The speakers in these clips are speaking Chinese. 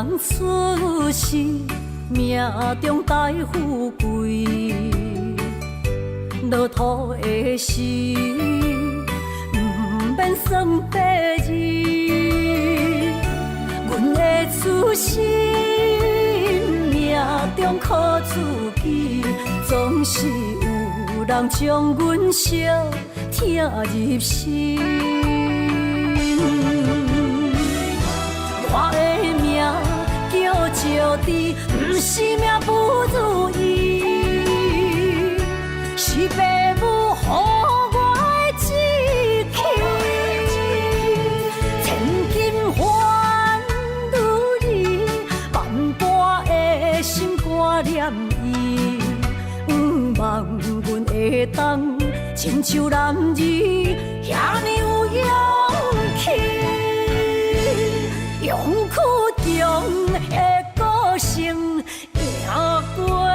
人出世，命中带富贵，落土的时，不免算白字。阮的出身，命中靠自己，总是有人将阮惜听入心。我的命叫石地，不是命不如意，是父母予我的志气。千金换如意，万般的心挂念伊，望阮会当亲像男儿遐尼有勇气。勇气中的个性赢过泪。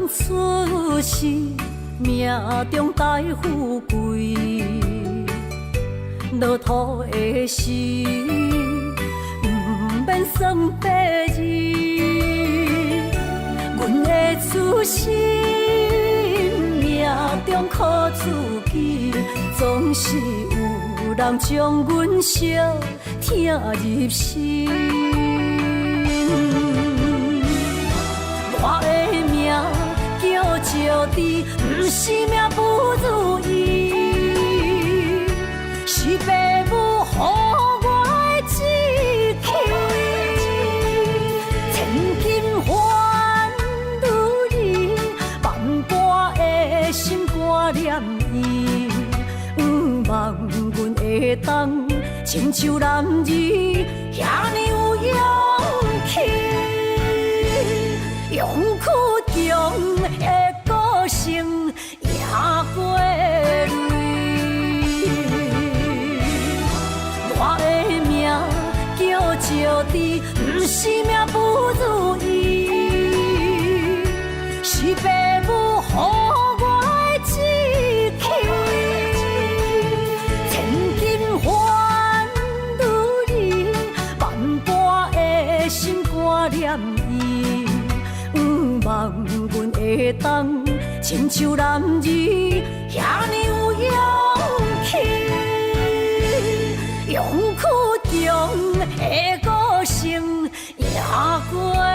出世，命中带富贵，落土的时，不免算白字。阮的出身，命中靠自己，总是有人将阮惜听入心。我的命叫石地，不是命不如意，是父母予我的志气。千金换如意，万般的心挂念伊，望阮会当亲像男儿遐尼有勇气。勇气中的个性赢过泪。我的命叫石地，不是命不如意，是父母予我的志气。千金换如意，万般的心挂念伊。望阮会当亲像男儿遐尼有勇气，勇气中的个性赢过泪。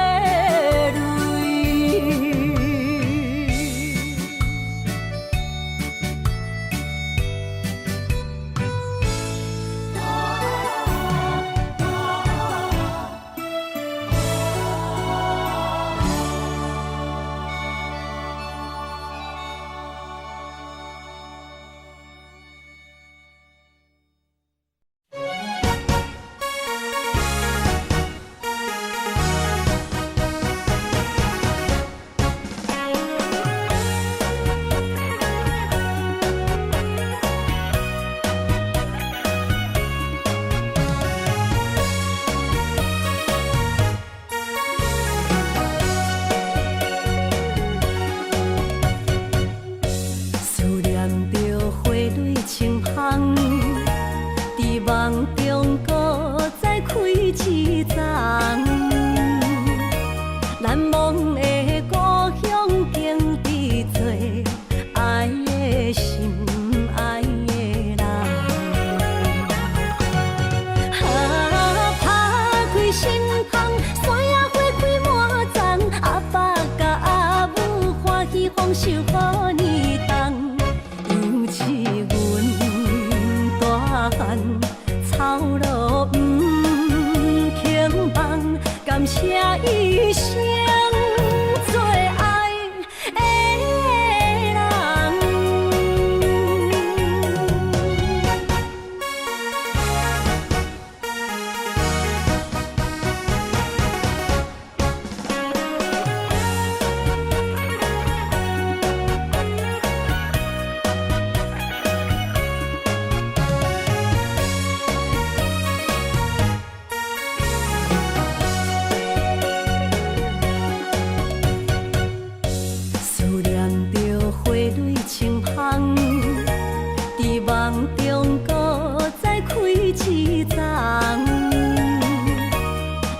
梦中搁再开一丛，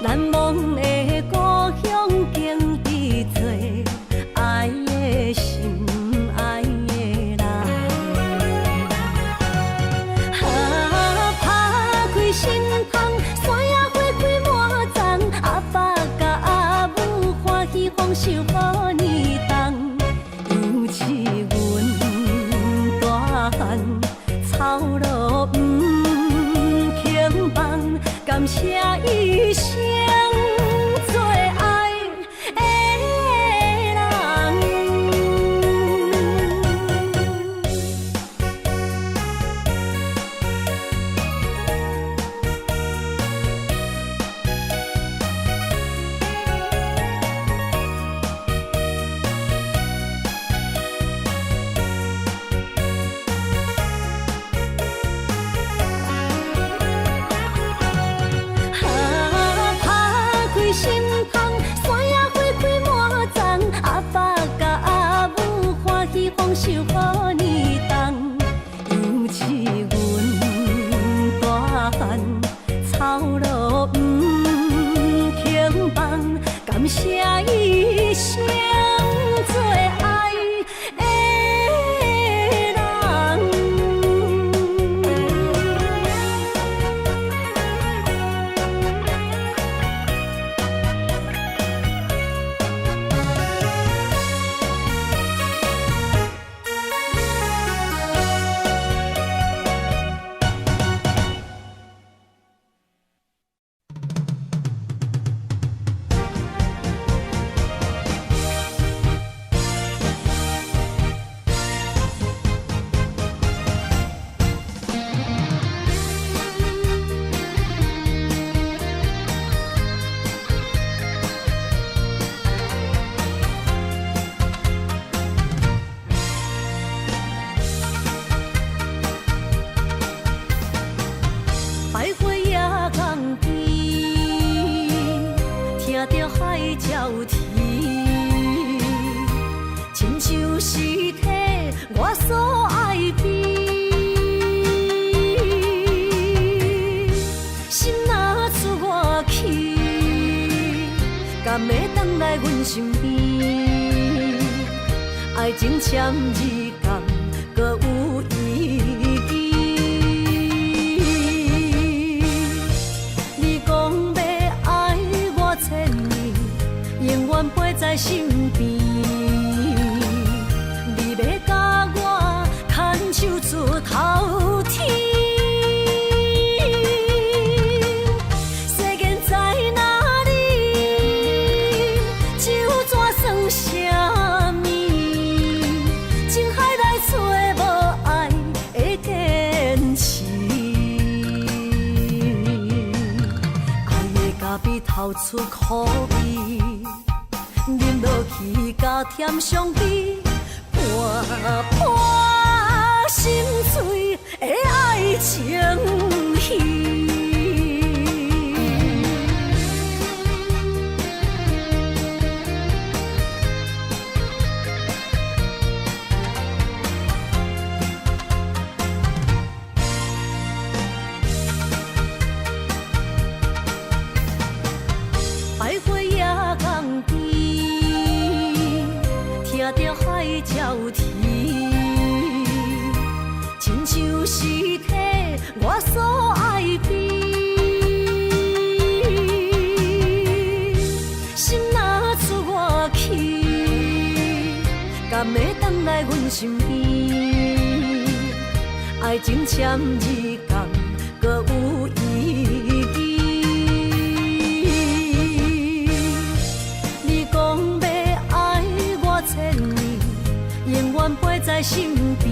难忘的故乡经历做爱的心，爱的人。打开心窗，山野花开满丛，阿爸甲阿母欢喜丰收好年冬，犹是阮大汉草路不轻放，感谢一生做爱的人。心窗，山野花开满丛，阿爸甲阿母欢喜丰收好年冬，犹是阮大汉草路不轻放，感谢一生做爱的人。百花夜港边，听着海鸟啼，亲像是体我所爱的。心若出我去，敢会回来阮身边？爱情签字间，搁有意义。永远陪在身边，你要甲我牵手出头天。世间在哪里，就怎算什么？情海内找无爱的坚持，爱的咖啡透出苦味。饮落去，甲甜相比，伴伴心碎的爱情戏。百花夜港边，听着海鸟啼，亲像是体我所爱的。心若出我去，敢会回来阮身边？爱情签字间，搁有意义。你讲要爱我千年，永远陪在身边。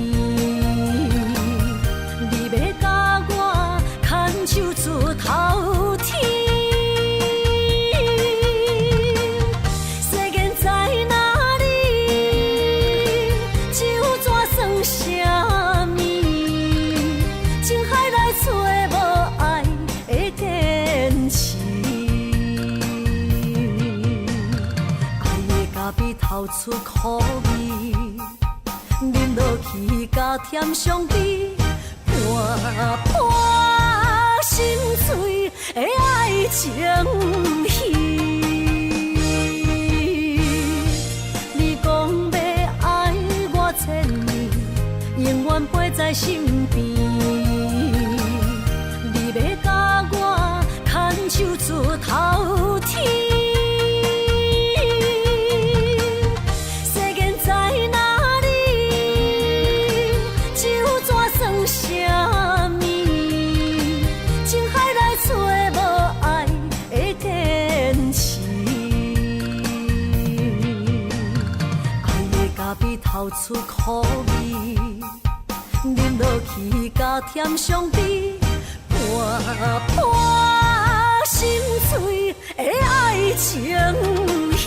你要甲我牵手出头天。世间在哪里，就怎算什么？情海内找无爱的坚持。咖啡透出苦味，饮落去甲甜相比，伴加添上美，伴伴心碎的爱情戏。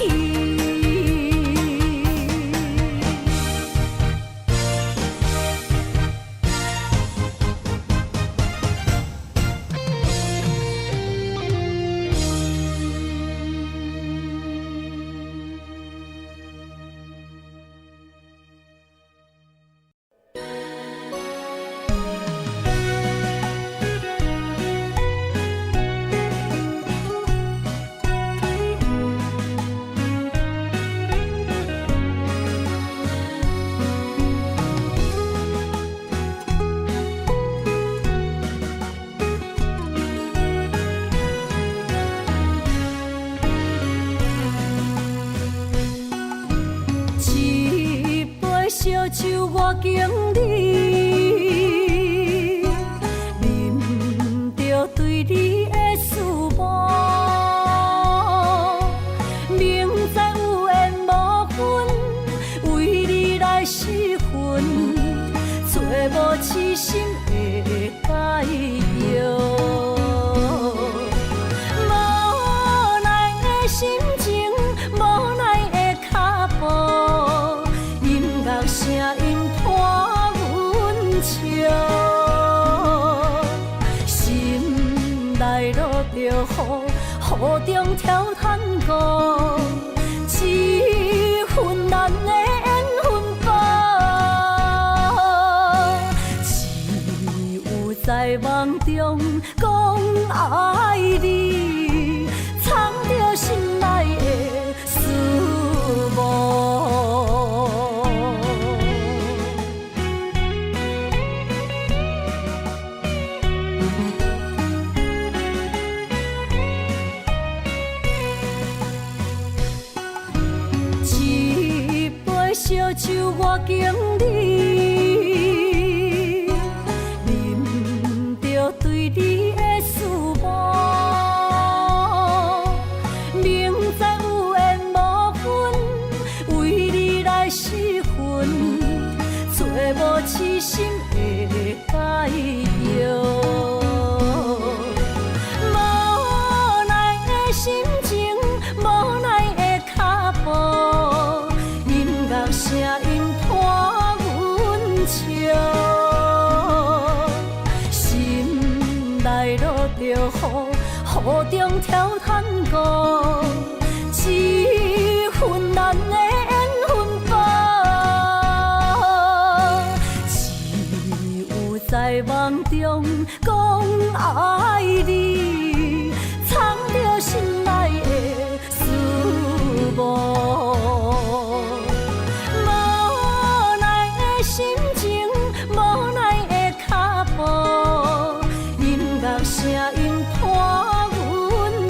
烧酒我敬你，啉着对你的思慕，明知有缘无分，为你来失魂，做无痴心的解药。无奈的心情，无奈的脚步。声音拖阮笑，心内落着雨，雨中跳探戈，一份难的缘分薄，只有在梦中讲爱你，藏着心内的思慕。烧酒我敬你，啉着对你的思慕，明知有缘无分，为你来失魂，做无痴心的解药。无奈的心情，无奈的脚步。声音拖阮笑，心内落着雨，雨中跳探戈，一份难的缘分薄，只有在梦中讲爱你，藏着心内的思慕。声音拖阮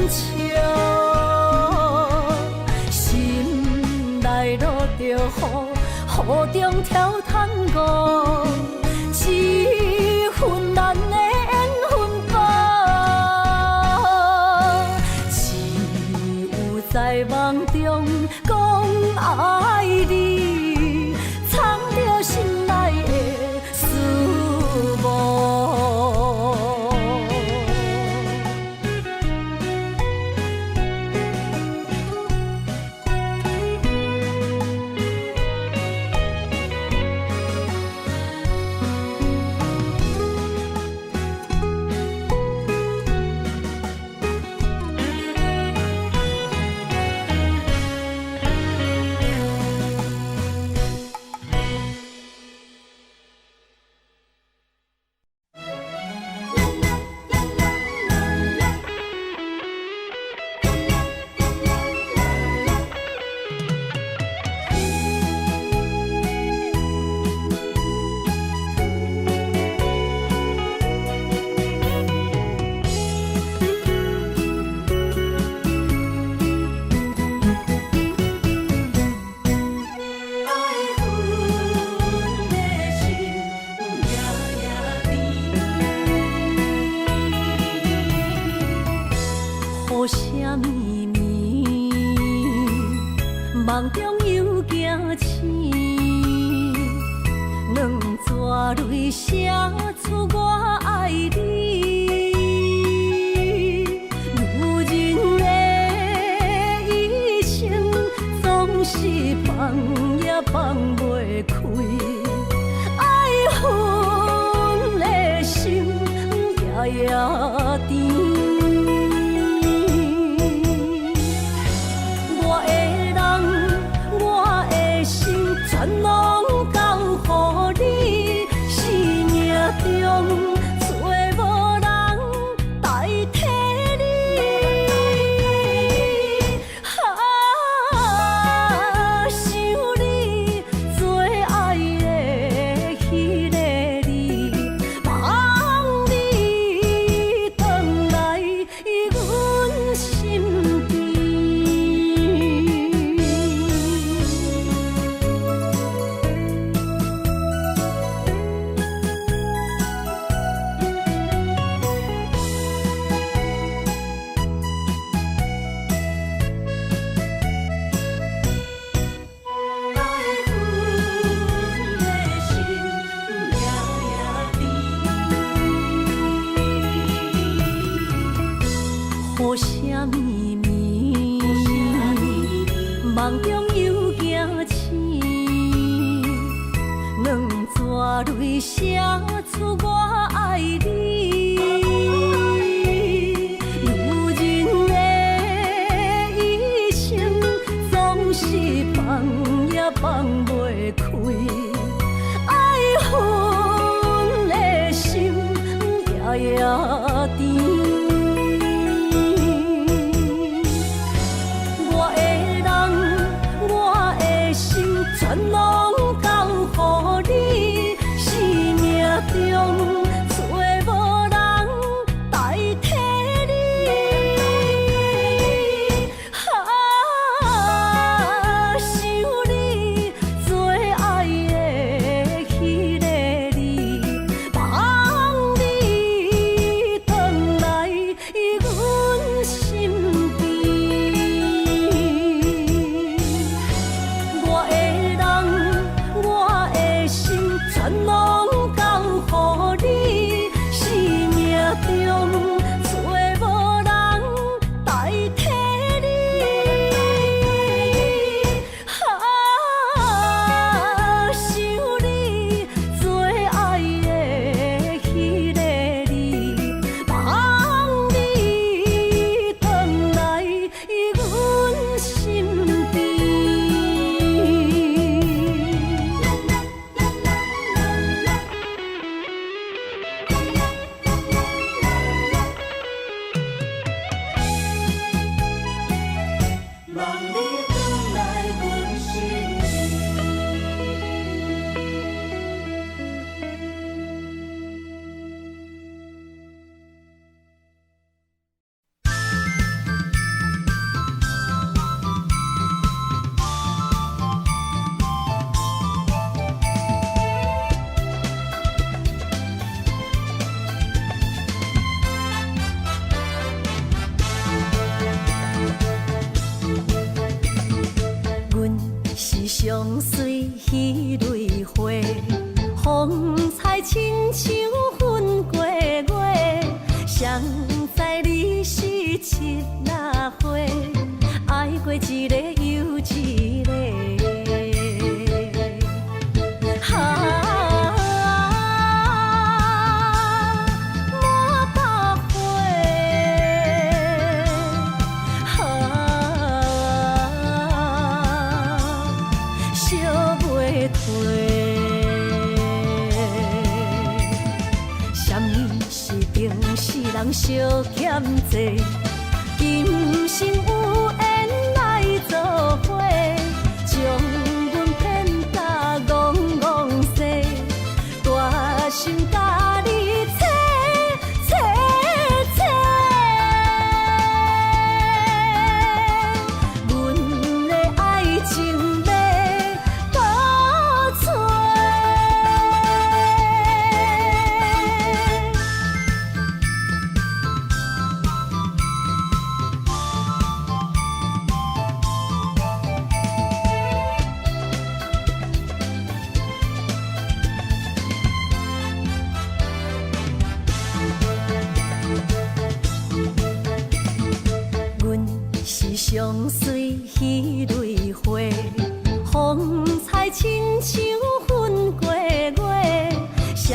笑，心内落着雨，雨中跳探戈，一份难的缘分薄，只有在梦中讲爱你，藏着心内的思慕。雨声绵绵，梦中又惊醒，两撮泪写出我夜甜。我的人，我的心，全拢交予你，生命中。雨声绵绵，梦中又惊醒，两纸泪写出我爱你。女人的一生总是放也放袂开，爱恨的心夜夜甜。全拢交予你，生命中找无人代替你。想你做爱的迄个你，望你回来阮身边。我的心全拢交予你，生命中找无人代替你。想你做爱的迄个你，望你回来阮身边。相随迄蕊花，风采亲像云过月。谁知你是七那花，爱过一个又一个。相欠债，今生有缘来作伙，将阮骗甲戆戆西，大心甲你切切切，阮的爱情要倒找。相随迄蕊花，风采亲像云过月。谁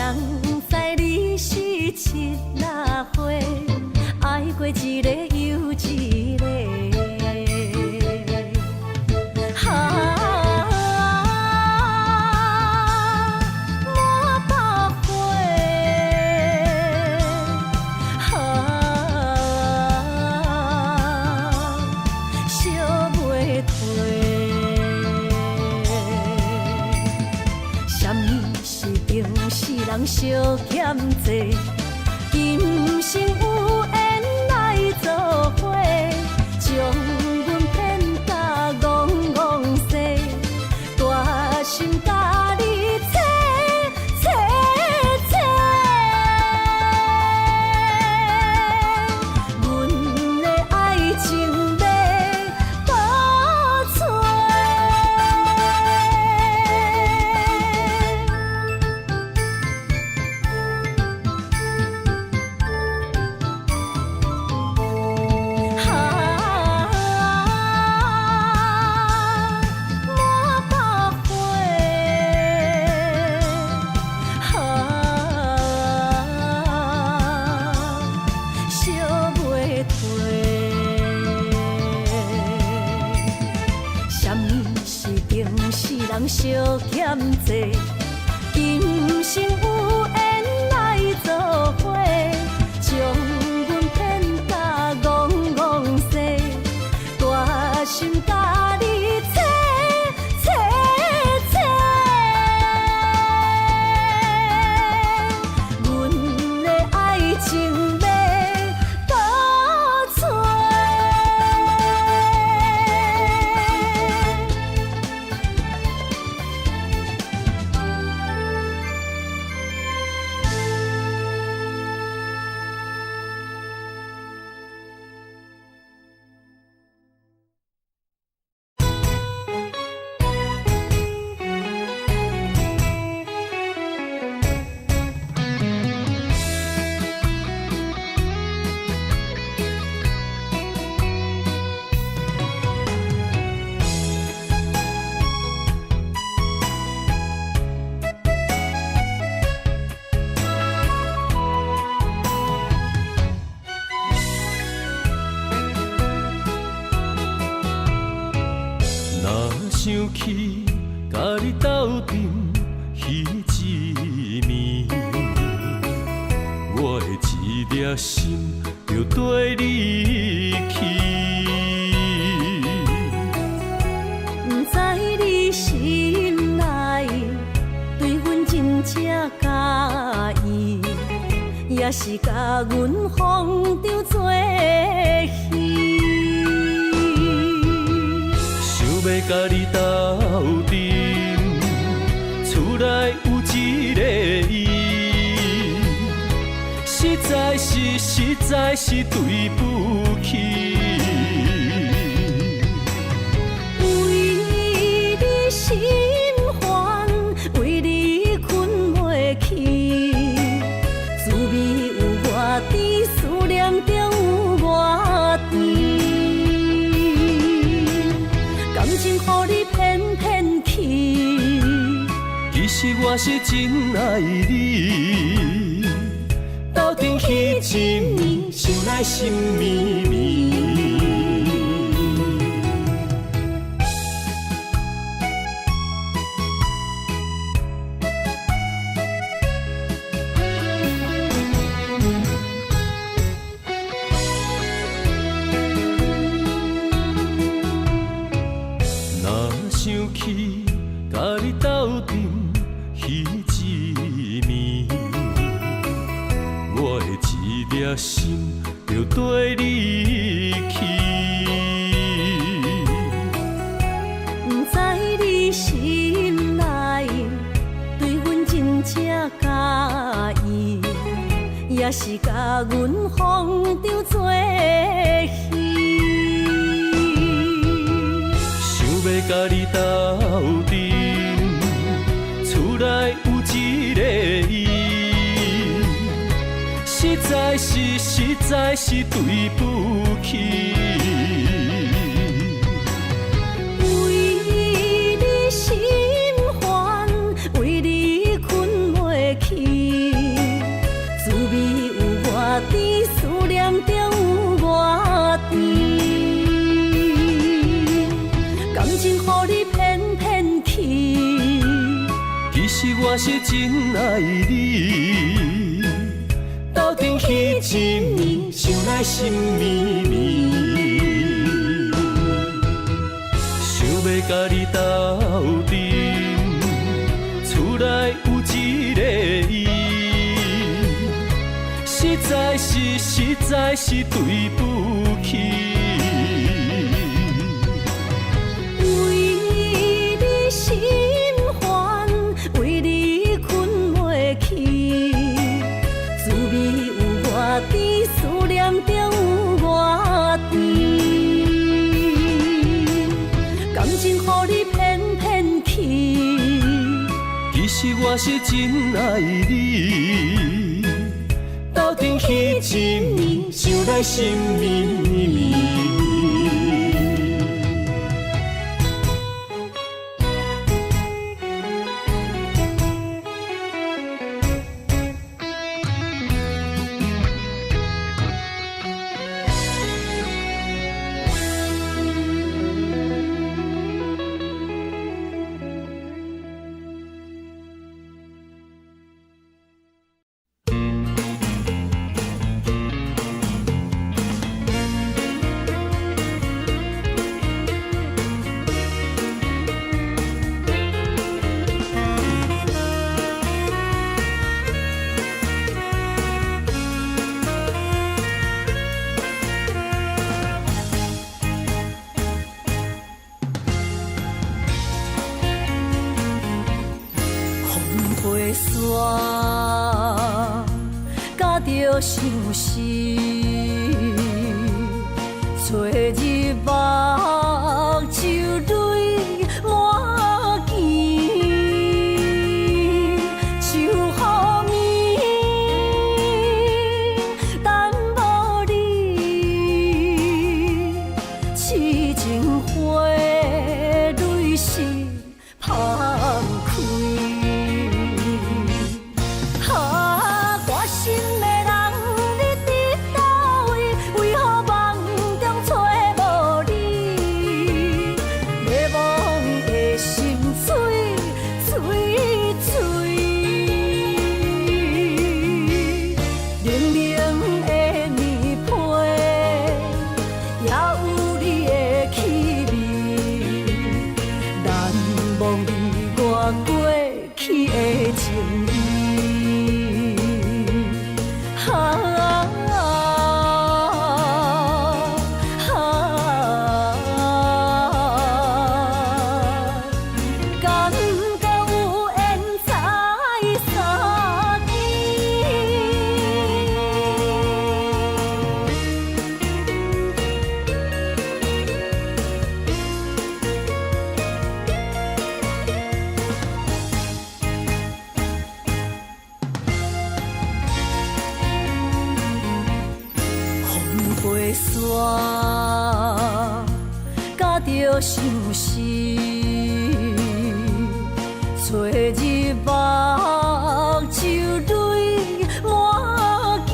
知你是七六岁，爱过一个又一个。人相欠债，今生有缘来做伙，将阮骗甲戆戆西，大心甲你切切切，阮的爱情要倒找。人相欠债，今生有缘来做伙，将阮骗甲戆戆西，大心甲你切切切，阮的爱情要倒找。想起甲你斗阵彼一暝，我的一粒心就跟你去。不知你心内对阮真正介意，也是甲阮放张做戏。要甲你斗阵，厝内有一个伊，实在是对不起。为你心烦，为你困袂去，滋味有偌甜，思念中有偌甜。予你骗骗去，其实我是真爱你。斗阵彼一暝，想来心绵绵。想起甲你斗阵彼一暝，我的一粒心就跟你去。不知你心内对阮真正介意，也是甲阮放张做戏。要甲你斗阵，厝内有一个伊，实在是对不起。为你心烦，为你困袂去，滋味外甜，思念中有外甜。感情予你骗骗去，其实我是真爱你。斗阵彼一暝，想来心绵绵。想要甲你斗阵，厝内有一个伊，实在是对不起。为你心烦，为你困袂去，滋味有外甜，思念中有外甜。感情予你骗骗去，其实我是真爱你。斗阵彼一暝，想来心绵绵。花伞夹着相思，找日目秋泪满肩，秋雨暝等无你，痴情花蕊是芳开。花伞夹着相思，找日目秋泪满肩，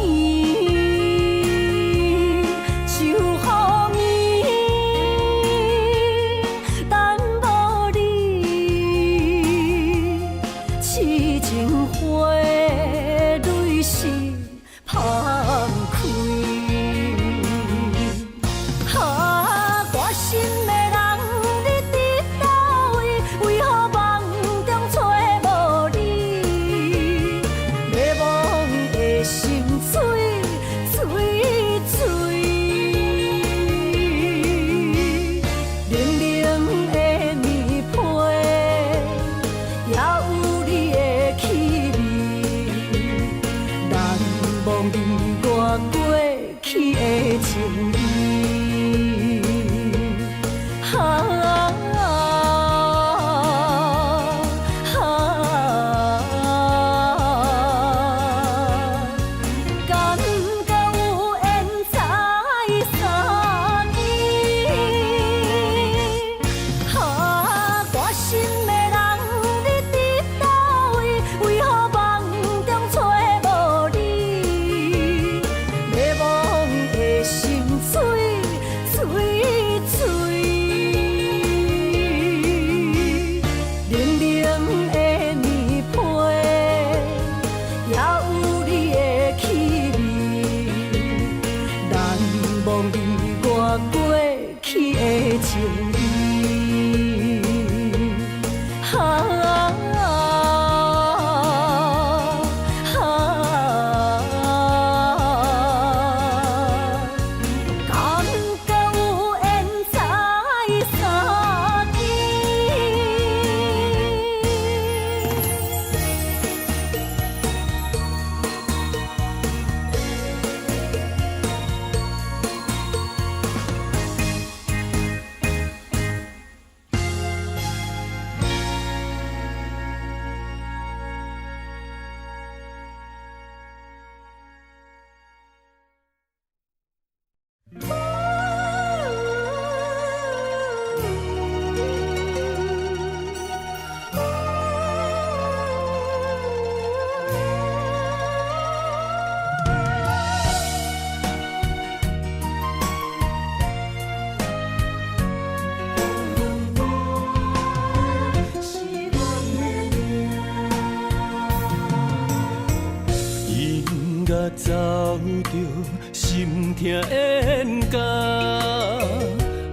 秋雨暝等无你，痴情花蕊是芳开。走着心痛冤家，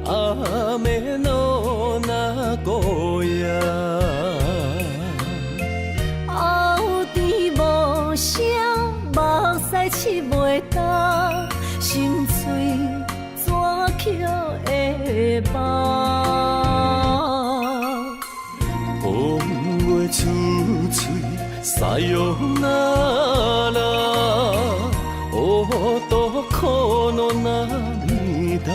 阿妹路那孤夜。后甜无声，目屎拭袂干，心碎怎捡会饱？风月处处沙哟那拉，哦，多苦恼那面大。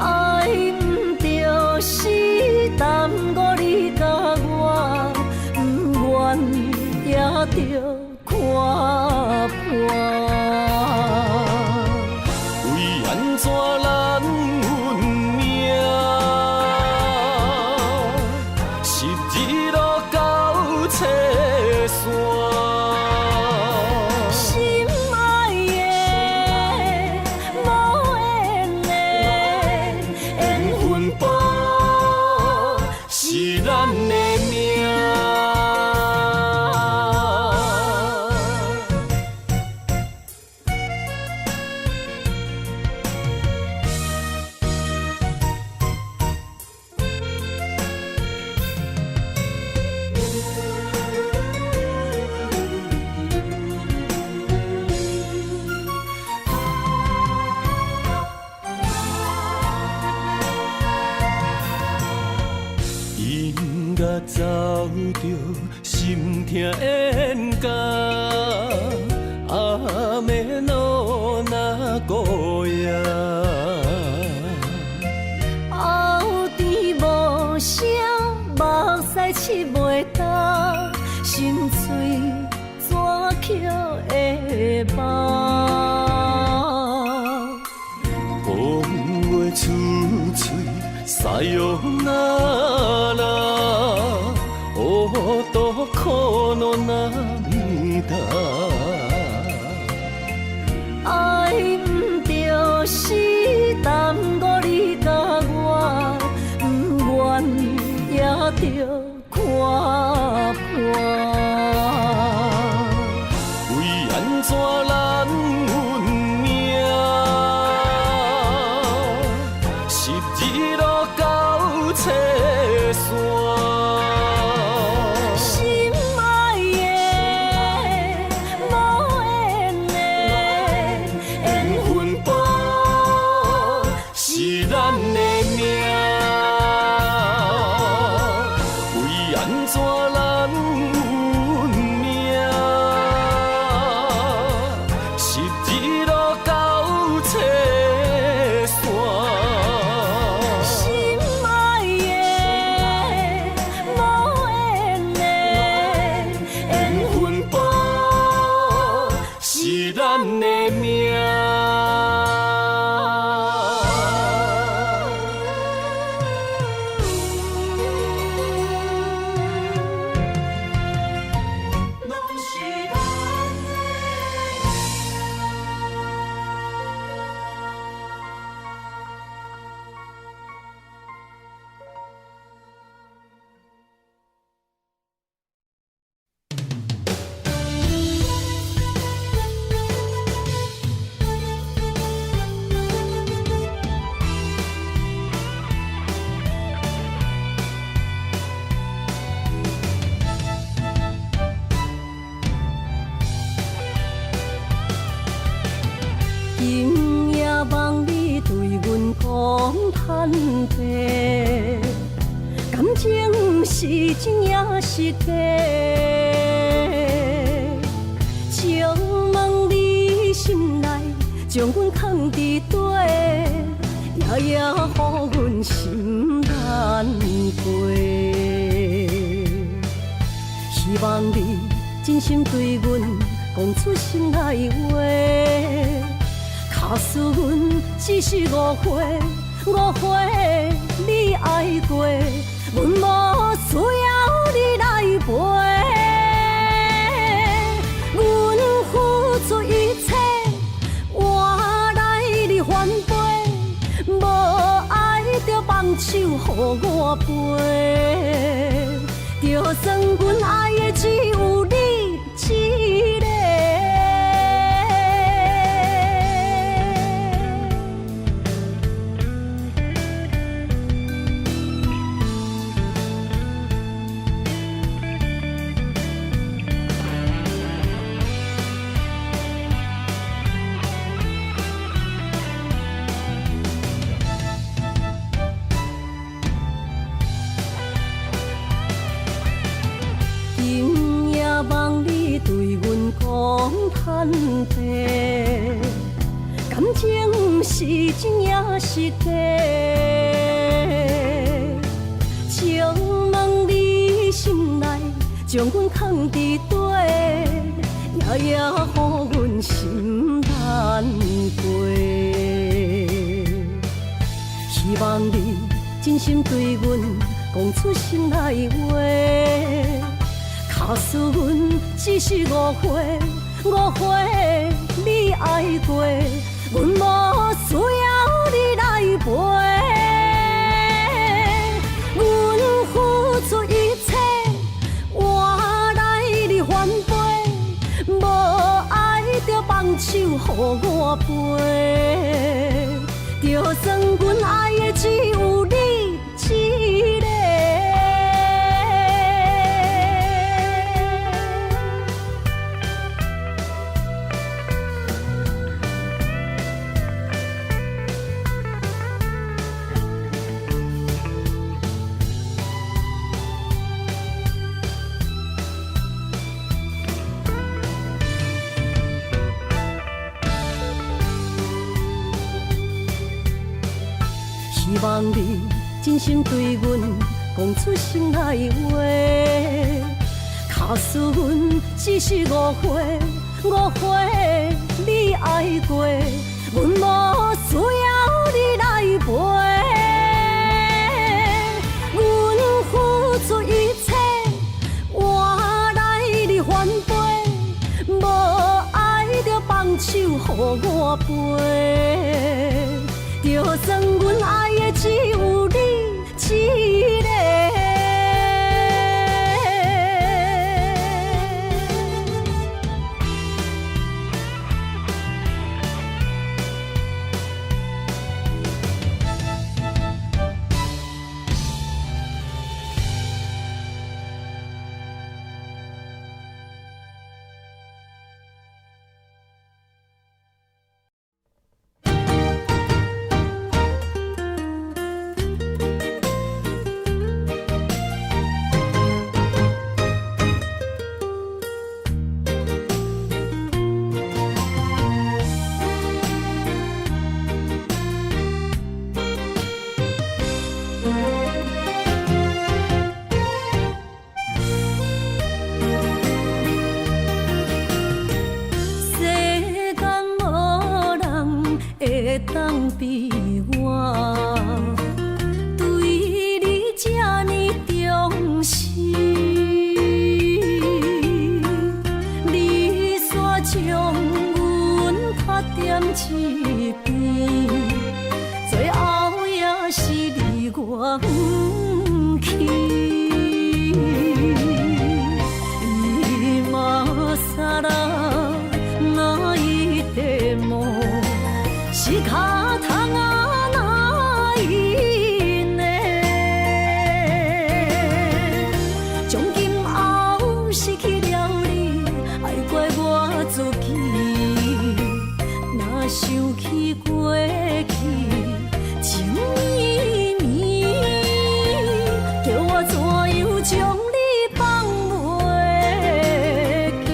爱毋着是耽误你甲我，不愿也着看破。为安怎咱运命，十字路到车线。心爱的，无缘的，缘分薄，是咱的命。音乐走着心痛冤家，阿妹路那孤夜。后甜无声，目屎拭袂干，心碎怎捡会饱？风月处处沙哟那拉，哦，多苦恼那面大。爱毋着是耽误你甲我，不愿也着看破。为安怎咱运命，十字路到车线。心爱的，无缘的，缘分薄，是咱的命，为安怎咱运命，十字路到车线。心爱的，无缘的，缘分薄，是咱的命。今夜望你对阮讲坦白，感情是真也是假？请问你心内将阮藏伫底，夜夜予阮心难过。希望你真心对阮讲出心内话。假使阮只是误会，你爱过，阮无需要你来陪。阮付出一切，换来你反背，无爱就放手予我飞。就算阮爱的只有你一个。坦白，感情是真也是假？请问你心内将阮藏伫底，夜夜予阮心难过。希望你真心对阮讲出心内话，假使阮只是误会，你爱过，阮无需要你来陪。阮付出一切，换来你反背，无爱就放手予我飞。就算阮爱的只有你一个。希望你真心对阮讲出心内话，假使阮只是误会，你爱过，阮无需要你来陪。阮付出一切，换来你反背，无爱就放手予我飞。就算阮爱的只有你一个。当比我对你这呢重视，你煞将阮拍点一边，最后也是离我不去。今さら泣いても仕方がないね。从今后失去了你，爱怪我自己。若想起过去情绵绵，叫我怎样将你放袂记？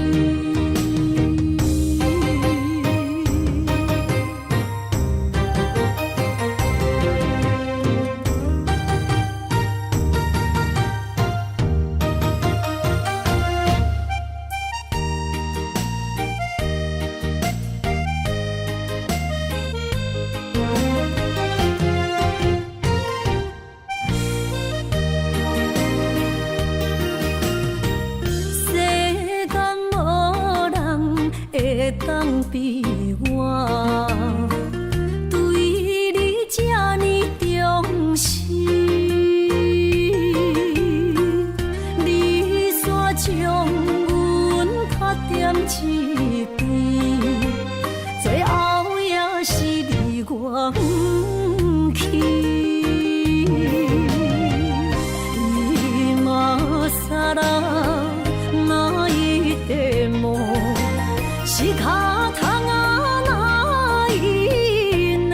当比我对你这呢重视，你煞将阮拍点一边，最后也是离我不去。今さら泣いても仕方がないね。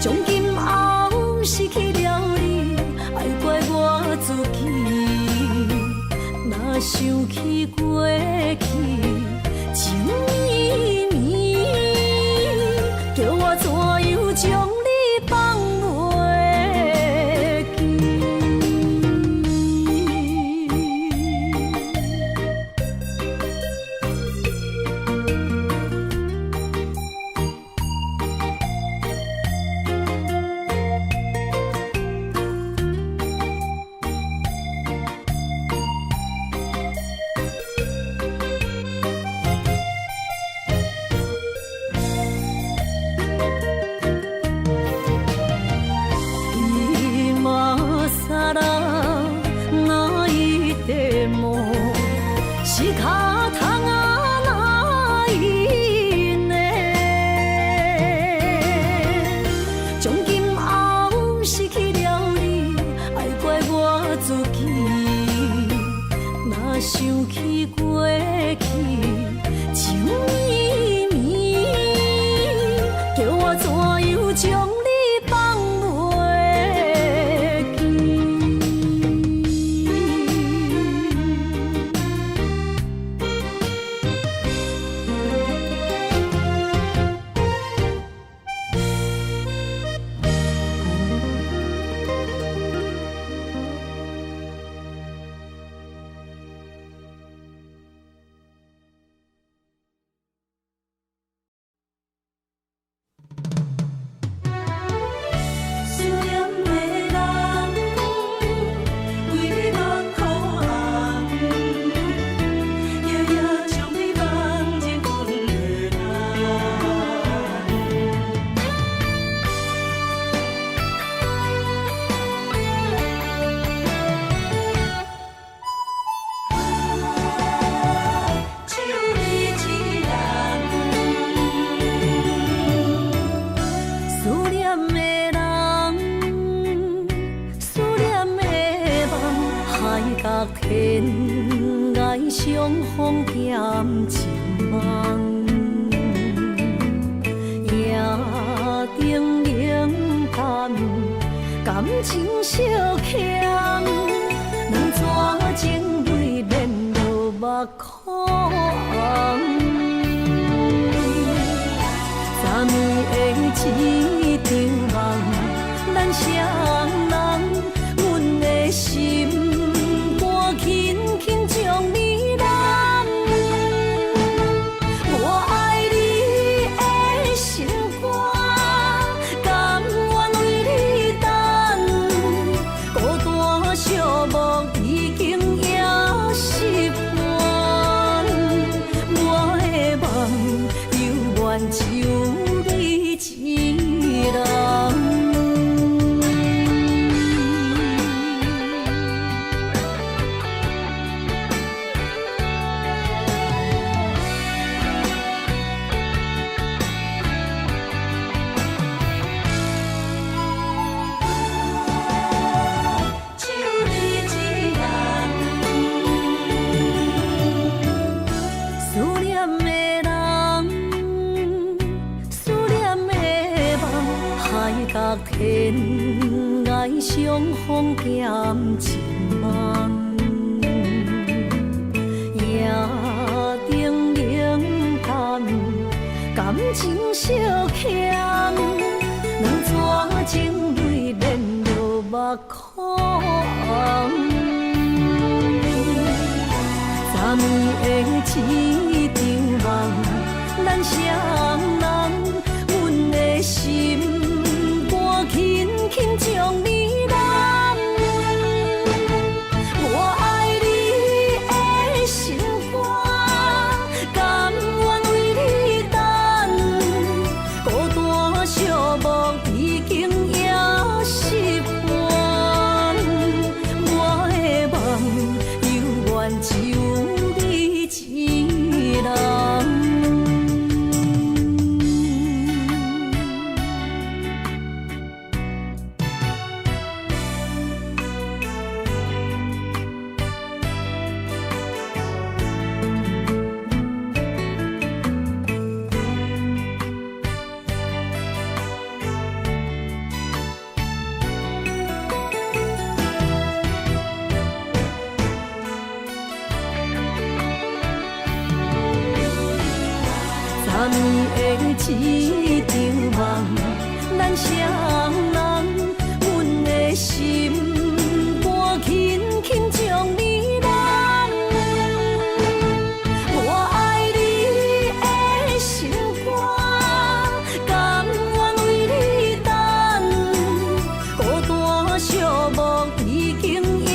从今后失去了你，爱怪我自己。若想起过去情绵绵，叫我怎样将你放袂记？想起过去情绵绵，叫我怎样将你放袂天涯相逢兼情梦，夜灯冷淡，感情小欠，两纸情泪连落目眶。昨暝的一场梦，咱双人，阮的心。轻轻将你揽，我爱你的心肝，甘愿为你等。孤单寂寞已经也习惯，我的梦犹原就你一人。天涯相逢兼情梦，夜灯冷淡，感情小欠，两纸情泪连落目眶。昨暝的一场梦，咱双人，阮的心。轻轻将你揽，我爱你的心肝，甘愿为你等。孤单寂寞已经也习惯，我的梦犹原就你一人。年的一场梦，咱双人，阮的心肝轻轻将你揽。我爱你的心肝，甘愿为你等，孤单寂寞已经也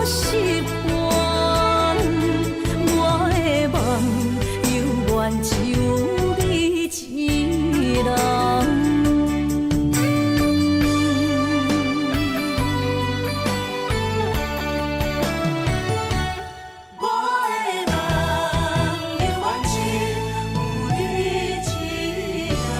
习惯。我的梦犹原只有你一人。我的梦犹原只有你一人。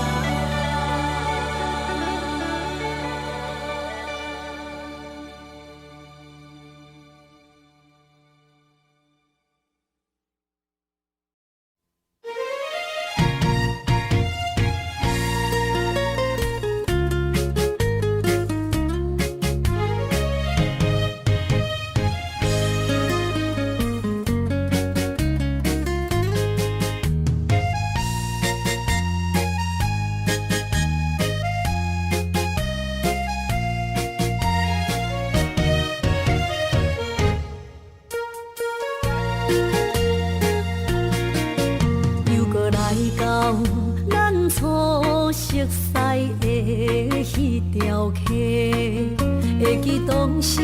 又搁来到咱初熟悉的迄条溪，会记当时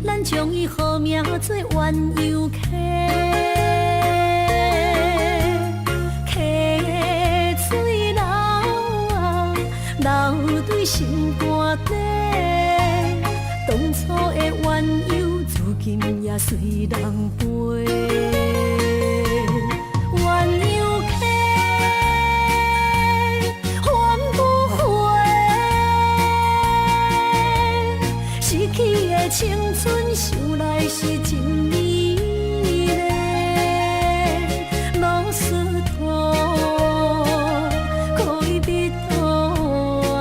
咱将伊号名做鸳鸯溪。溪水流啊，流对心肝底，当初的鸳鸯，如今也随人飞。鸳鸯溪，还不回，失去的青春，想来是真美丽。老师徒，可以比图啊，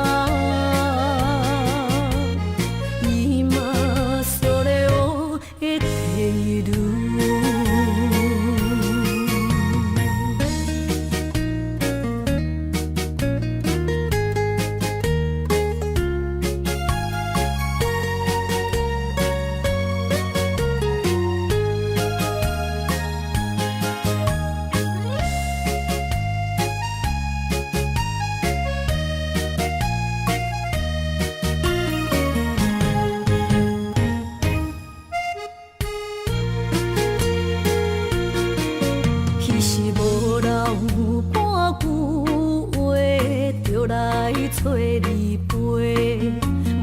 伊嘛所了的地路。彼时无留半句话，就来找你陪。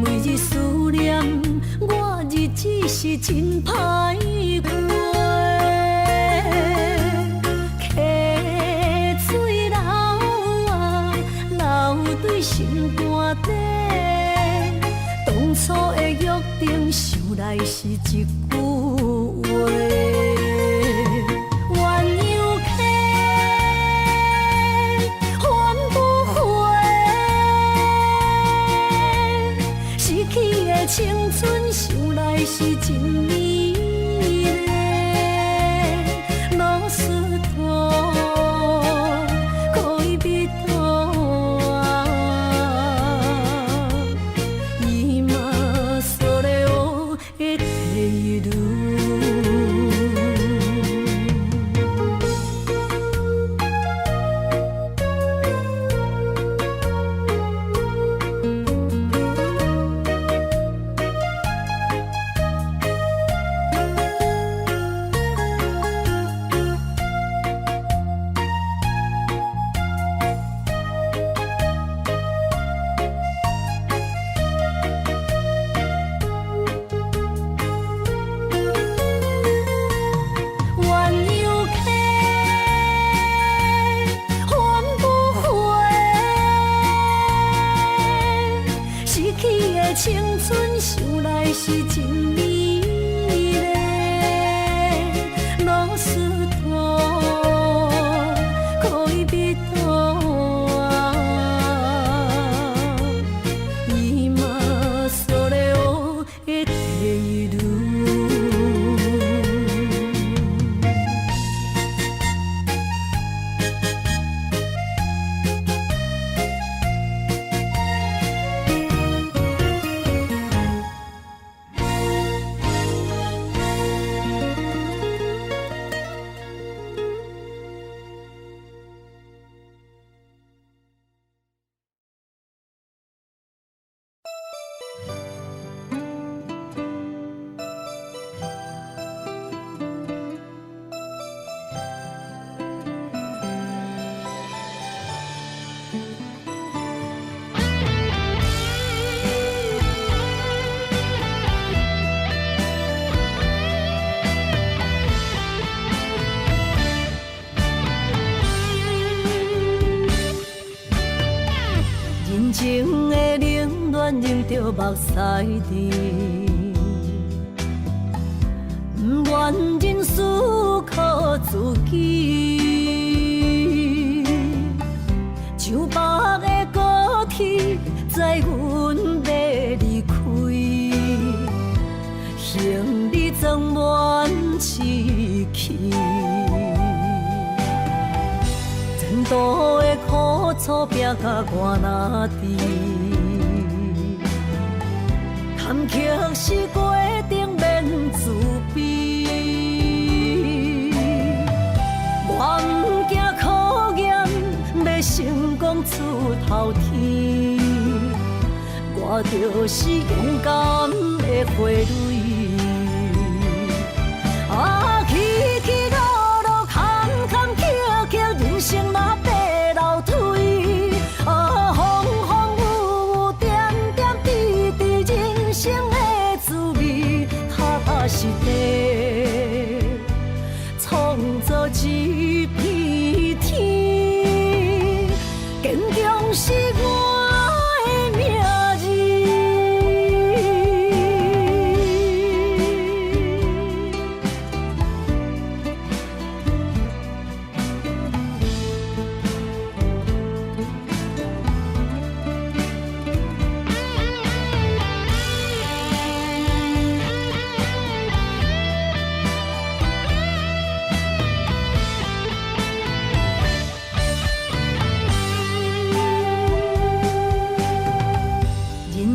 每日思念，我日子是真歹过。溪水流啊，流对心肝底。当初的约定，想来是一句话。鸳鸯溪，还不回，失去的青春，想来是真美丽。老师徒，可以比图啊，伊嘛所了的地路。着目屎滴，不愿人事靠自己，像北的高铁载阮要离开，行李装满市气。前途的苦楚拼甲我哪知？坎坷是过程免自卑，我毋惊考验，要成功出头天。我就是勇敢的花蕊。起起落落，坎坎坷坷，人生嘛爬楼梯。风风雨雨，点点滴滴，人生的滋味，踏踏实地，创造一片天。坚强是我的名字。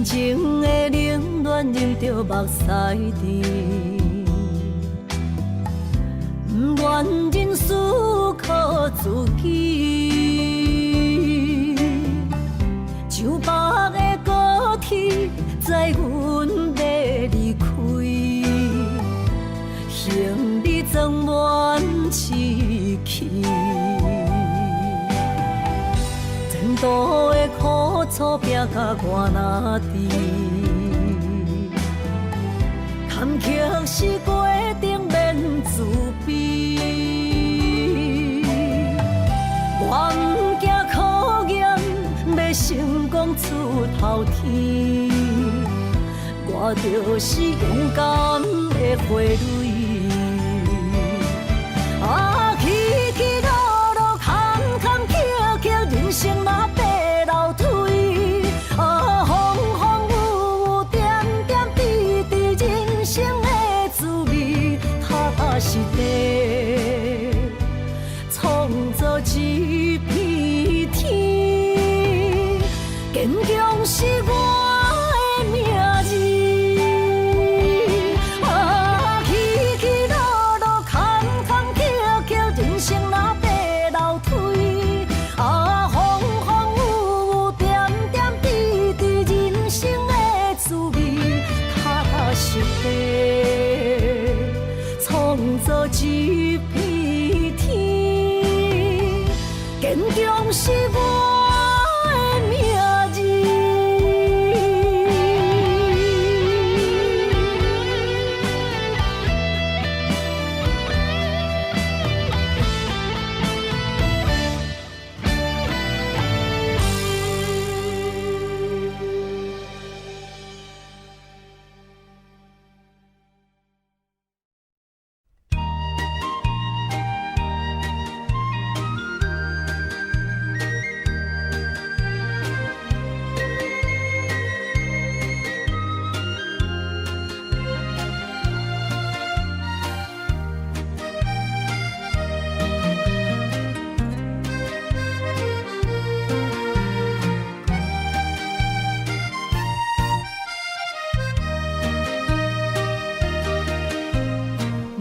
情的冷暖，忍着目屎滴，不愿人事靠自己，像北的高铁载阮要离开，行李装满市气。前途的苦楚拼甲我哪知？坎坷是过程免自卑，我毋惊考验，要成功出头天。我就是勇敢的花蕊。起起落落，坎坎坷坷，人生嘛爬楼梯。风风雨雨，点点滴滴，人生的滋味，踏踏实地，创造一片天。坚强是我的名字。起起落落，坎坎坷坷，人生嘛爬楼梯。风风雨雨，点点滴滴，人生的滋味，踏踏实地，创造一片天。坚强是我的名字。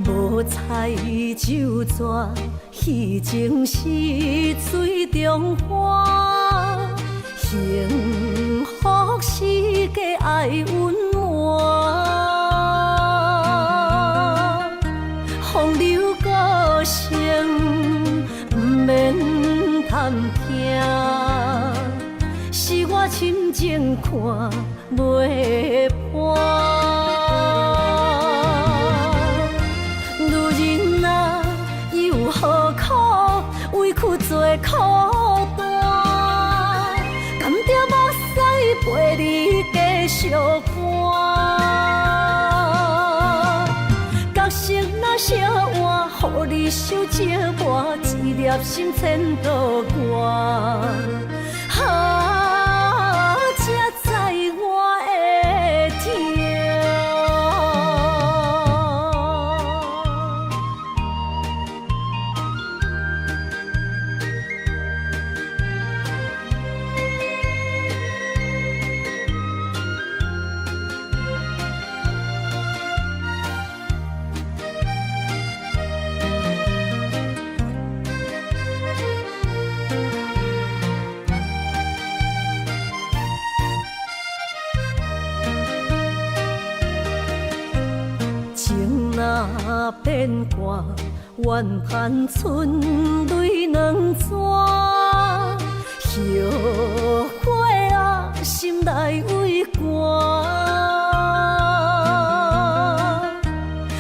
无彩酒泉，戏情是水中花。幸福是个爱温暖，风流歌声不免叹听，是我亲情看袂破。何苦委屈做孤单？甘蔗目屎陪你继续你守寂寞，一粒心牵倒我。才知我的痛。若变卦，怨叹春泪两逝。后悔啊，心内为寒，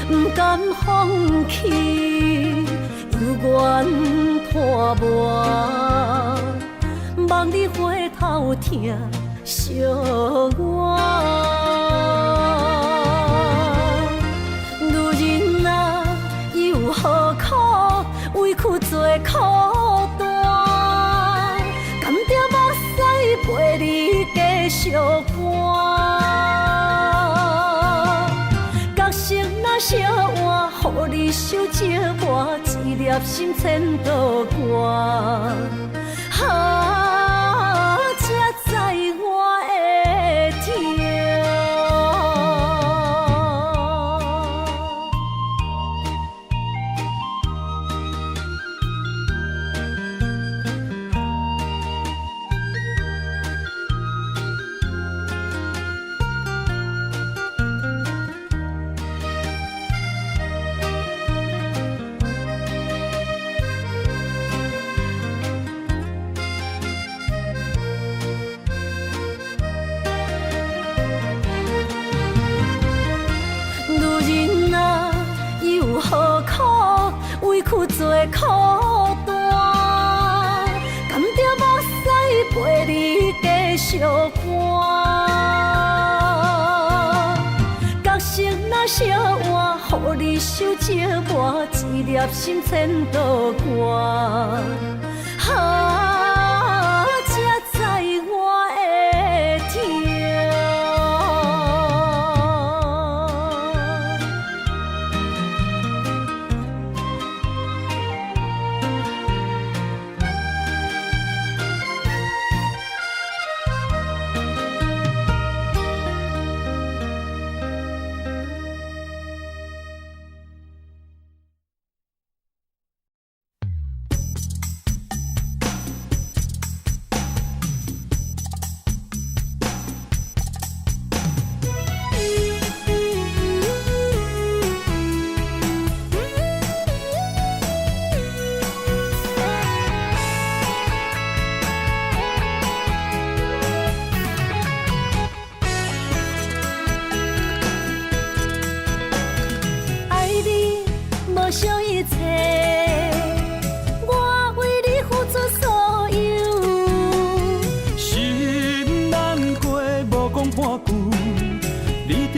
不甘放弃，犹原拖磨，望你回头听惜我。何苦委屈做苦担？甘着目屎陪你继续搬。角色若烧换，予你守寂寞，一粒心牵倒我。才知我的痛。委屈做苦担，甘着目屎陪你继续搬。角色若烧换，予你守寂寞，一粒心牵倒我。才知我的痛。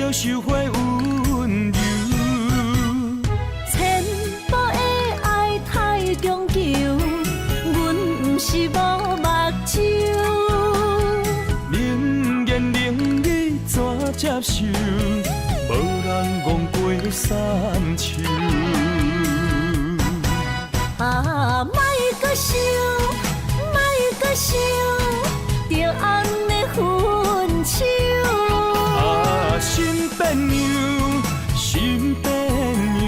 收回温柔，千步的爱太强求，阮不是无目睭。冷言冷语怎接受？无人戆过三秋。莫搁想，莫搁想，着红的分手。心变样，心变样，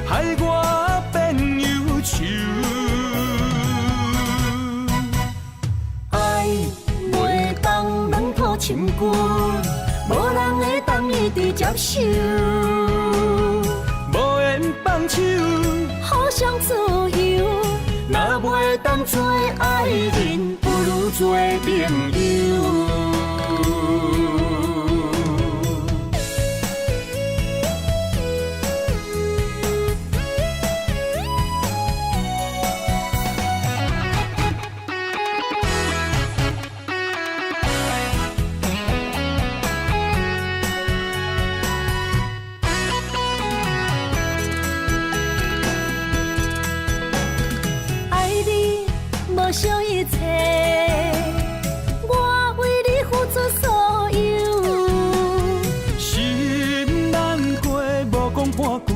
害我变忧愁。爱袂当软土深根，无人会当一直接受。无缘放手，互相自由。若袂当做爱人，不如做朋友。所想一切，我为你付出所有。心难过，无讲半句，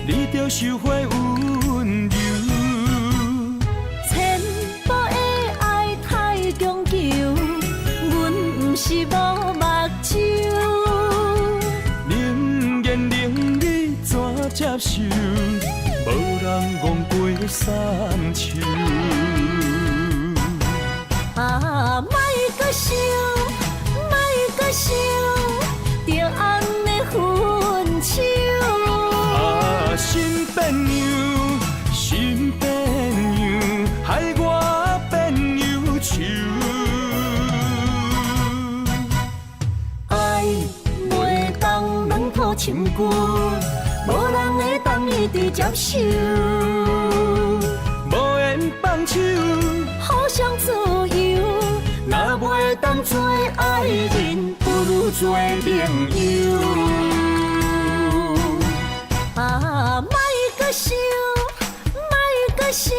你着收回温柔。千步的爱太强求，阮不是无目睭。能言能语怎接受？无人戆过三秋。啊，莫搁想，莫搁想，着安尼分手。啊，心变样，心变样，害我变忧愁。爱袂当软土深根，无人会当一直接受。无缘放手，互相自由，若袂当做爱人，不如做朋友。啊，莫搁想，莫搁想，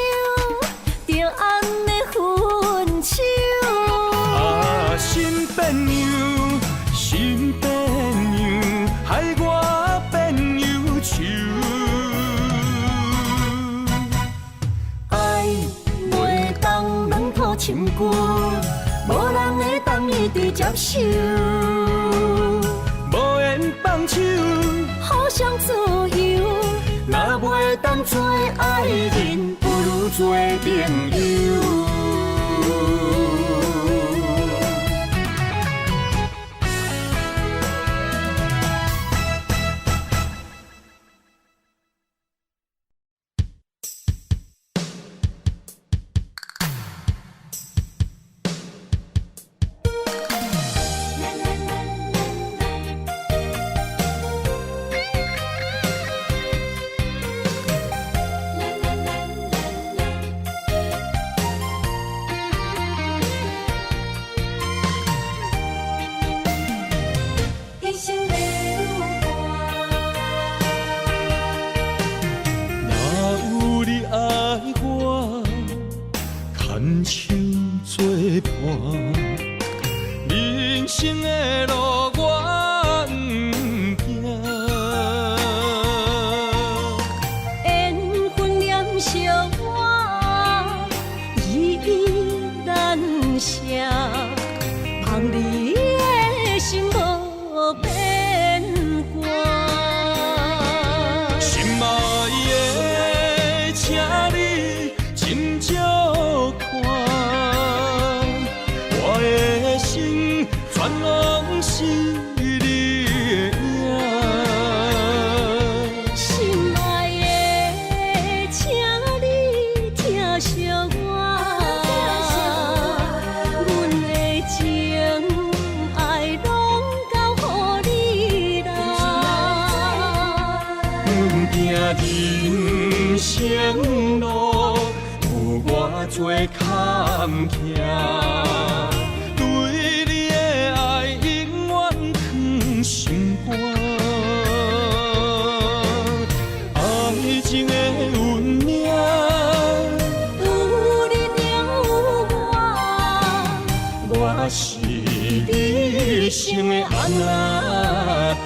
着安尼分手。啊，心变样，心变样，害我变忧愁。爱袂当软土深根，无人会当一直接受。无缘放手，互相自由，若袂当做爱人，不如做朋友。人生的路我不行，缘分念惜我，依依难舍，望你的心无变卦。心爱的，请你斟酌看。我的心全拢是你的影，心爱的，请你疼惜我，阮的情爱拢交予你啦。阮行人生路，有偌多坎坷。对你的爱永远藏心肝，爱情的运命，有你了我，我是你生的安那达。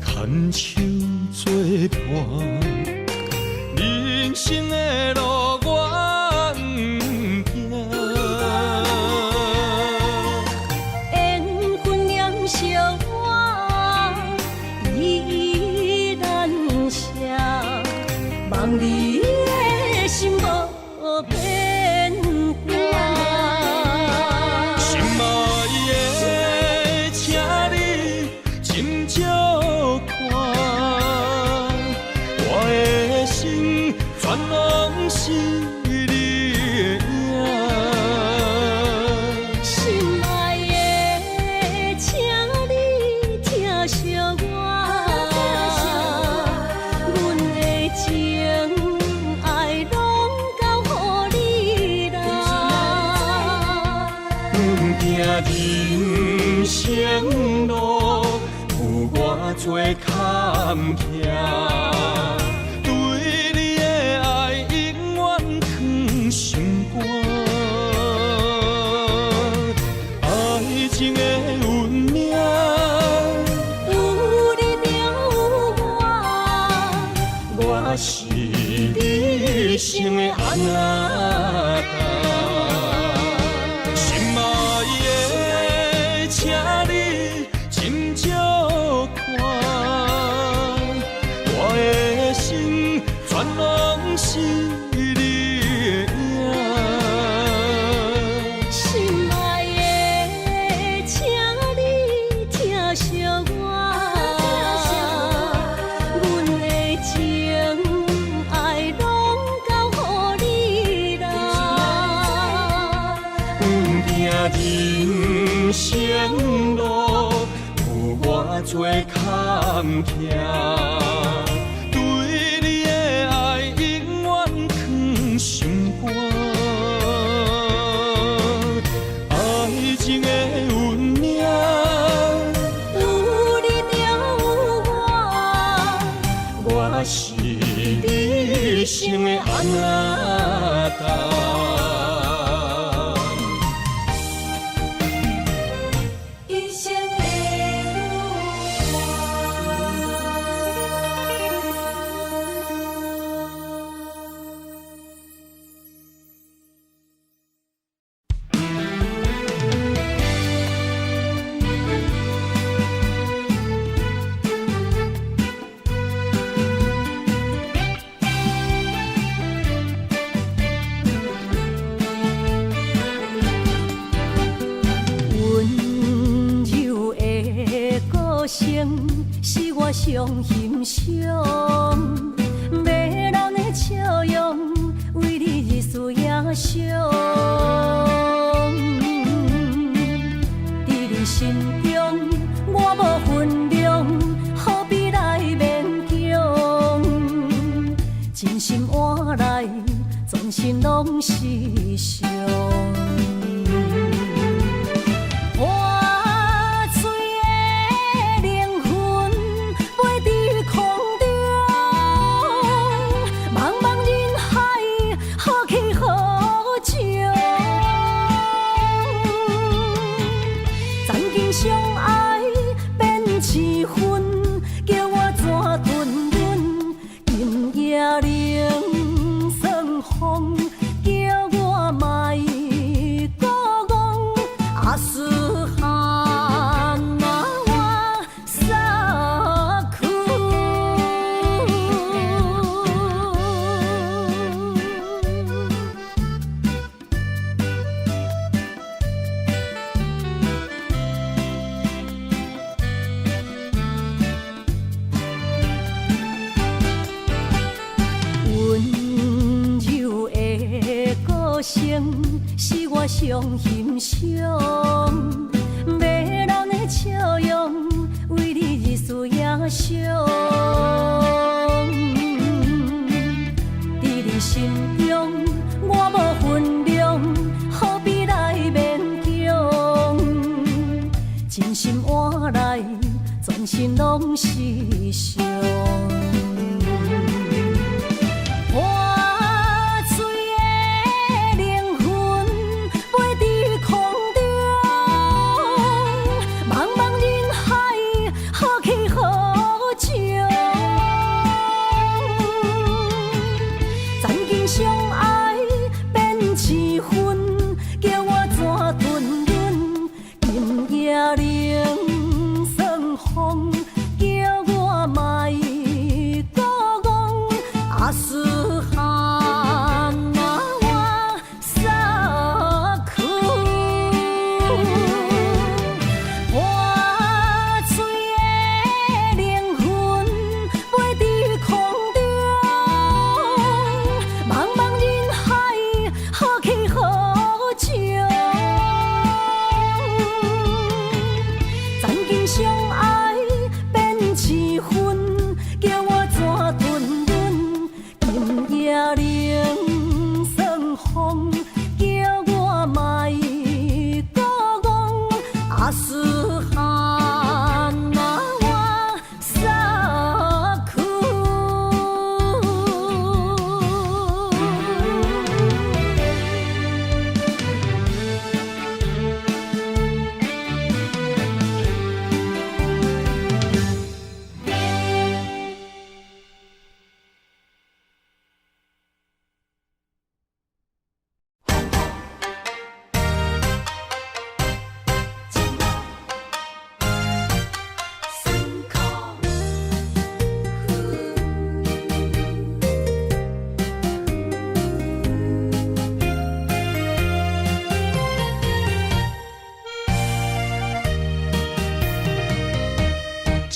牵手作伴，人生的路我不行。缘分念惜我，依依难舍，望你的心无变卦。心爱的，请你斟酌看，我的心全拢是你的影。心爱的，请你疼惜我，做坎坷，对你的爱永远藏心肝。爱情的运命，有你就有我，我是你生的安那达。心爱的，请你斟酌看，我的心全拢是你的影。心爱的，请你疼惜我，阮的情爱拢交予你啦。人生路有我做坎坷，对你的爱永远藏心肝。爱情的运命，有你就有我，我是你生的安那达。一生的温柔的歌声是我上欣赏，迷人的笑容为你日思夜想。伫你心中，我无分量，何必来勉强？真心换来，全心拢是伤。破碎的灵魂飞伫空中，茫茫人海，何去何从？曾经相爱变痴昏，叫我怎吞忍？今夜冷霜风，叫我莫过戆。阿斯哈那瓦萨库。温柔的歌声是我上欣赏，迷人的笑容为你日思夜想。伫你心中，我无分量，何必来勉强？真心换来，全心拢是伤。破碎的灵魂飞伫空中，茫茫人海，何去何从？曾经相爱变痴昏，叫我怎吞忍？今夜冷霜风，叫我莫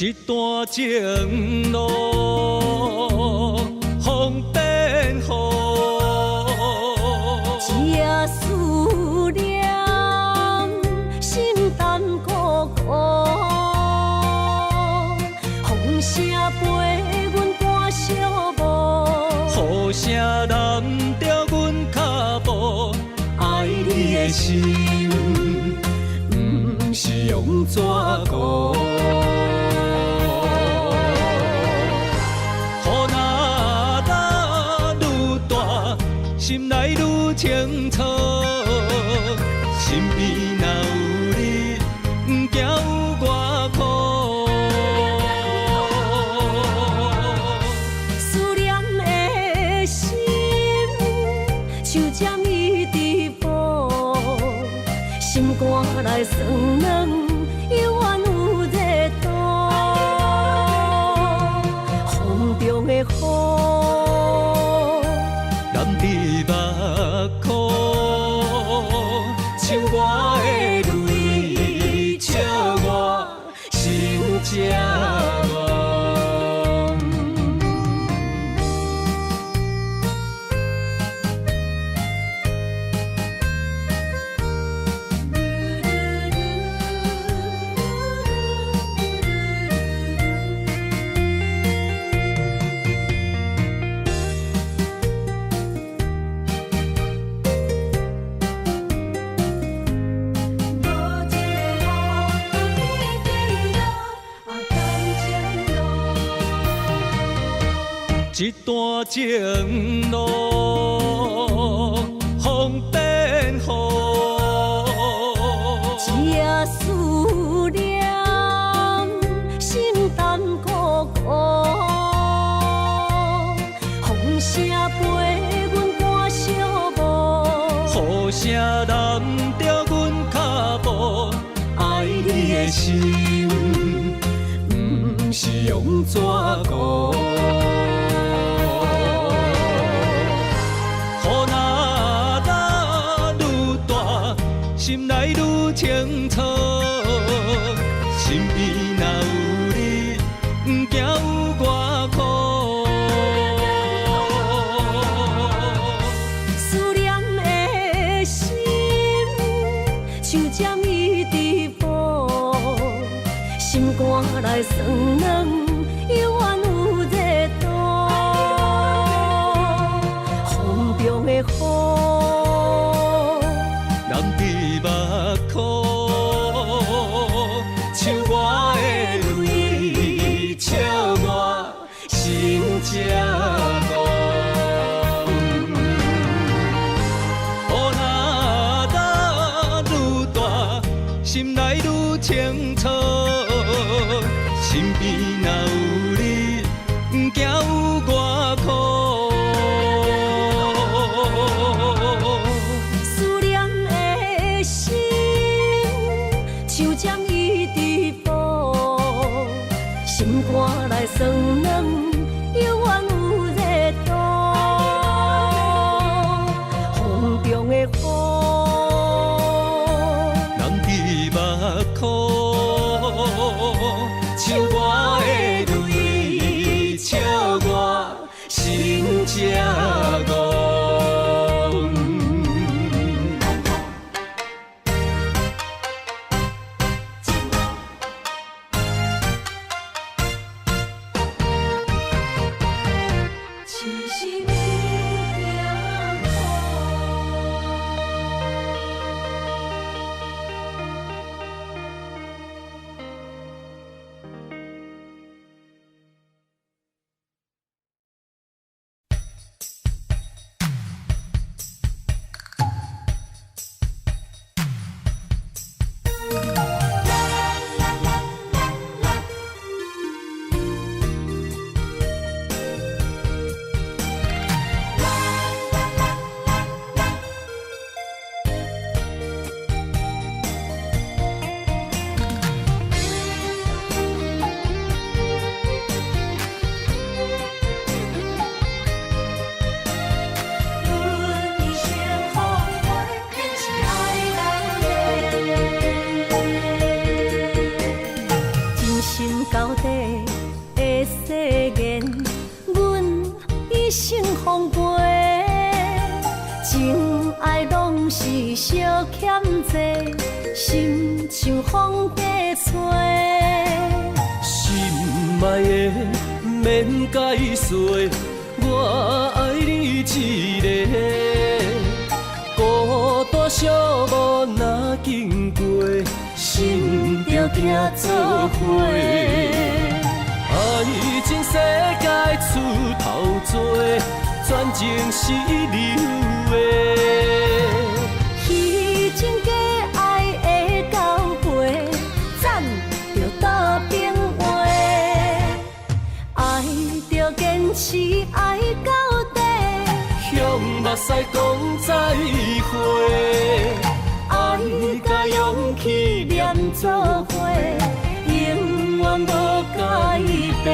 一段情路风变雨，这思念心淡孤孤，风声陪阮赶小步，雨声淋着阮脚步，爱你的心不是用纸糊。心内愈清楚，身边若有你，不惊有我苦。思念的心像只蜜伫补，心肝内酸软，犹原有热度。风中的雨。像我的泪，笑我心正乱。一段情路风变雨，这思念心淡孤孤，风声陪阮赶小步，雨声淋着阮脚步，爱你的心不是用纸糊。心内愈清楚，身边若有你，不惊有我苦。思念的心像只蜜伫补，心肝内酸软，犹原有热度。风中的雨。像我的泪，笑我心正乱。雨若愈大，心内愈清楚，身边若有你，不惊有我苦。思念的心像只蜜伫补，心肝内酸软，犹原有热度。风中的雨，人伫目眶，像我的泪，笑我心正乱。言，阮一生奉陪，情爱拢是小欠债，心像风花吹。心爱的免解释，我爱你一个，孤单寂寞若经过，心着行做伙。爱情世界出头多，全情是流的。虚情假爱的交陪，赞着倒变话。爱着坚持爱到底，向目屎讲再会。爱甲勇气连做伙，永远无改变。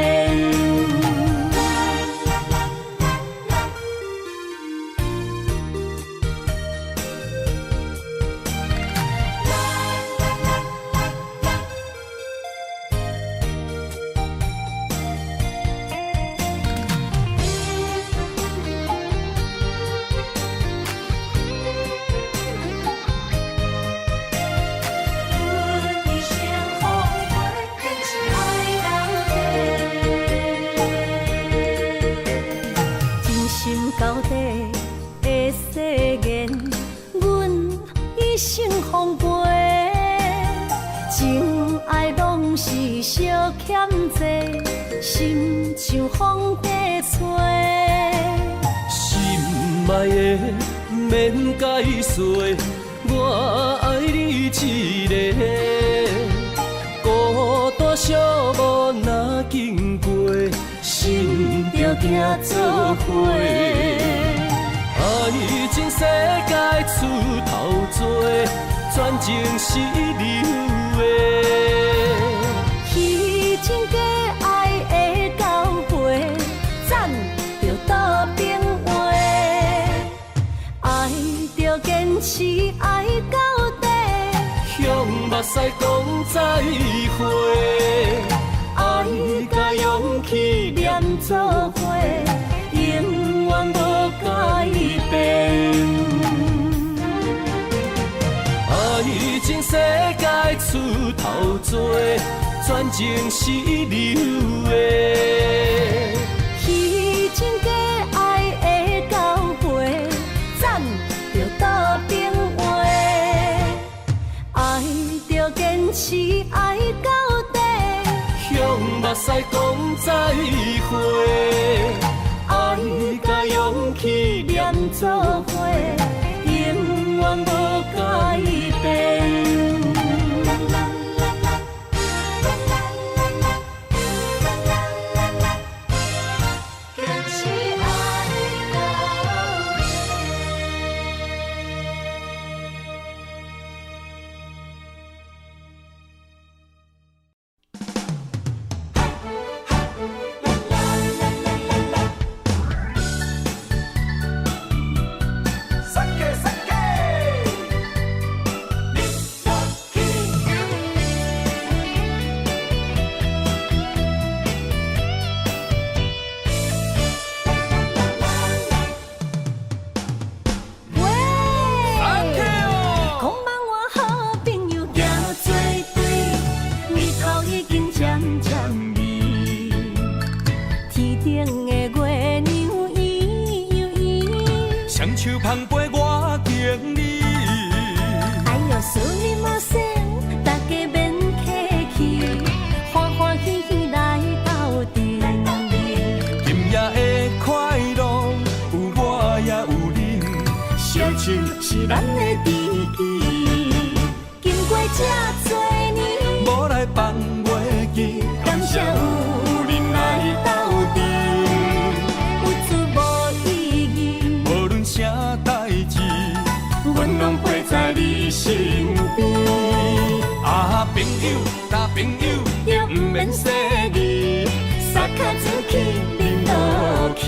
到底的誓言，阮一生奉陪，情爱拢是小欠债，心像风花吹。心爱的免解释，我爱你一个，孤单寂寞若经过，心着行做伙。爱情世界出头多，全情是流的。虚情假爱的交陪，赞着倒变话。爱着坚持爱到底，向目屎讲再会。爱甲勇气连做伙，永远无改变。爱情世界出头多，全情是流的。虚情假爱的交陪，赞着倒变话。爱着坚持爱到底，向目屎讲再会。爱甲勇气连做伙，永远无改变。是咱的知己，经过这多年，无来放袂记，感谢有人来斗阵，有滋无意义，无论啥代志，阮拢陪在你身边。啊，朋友，大朋友，也不免说字，撒卡出去，淋落去。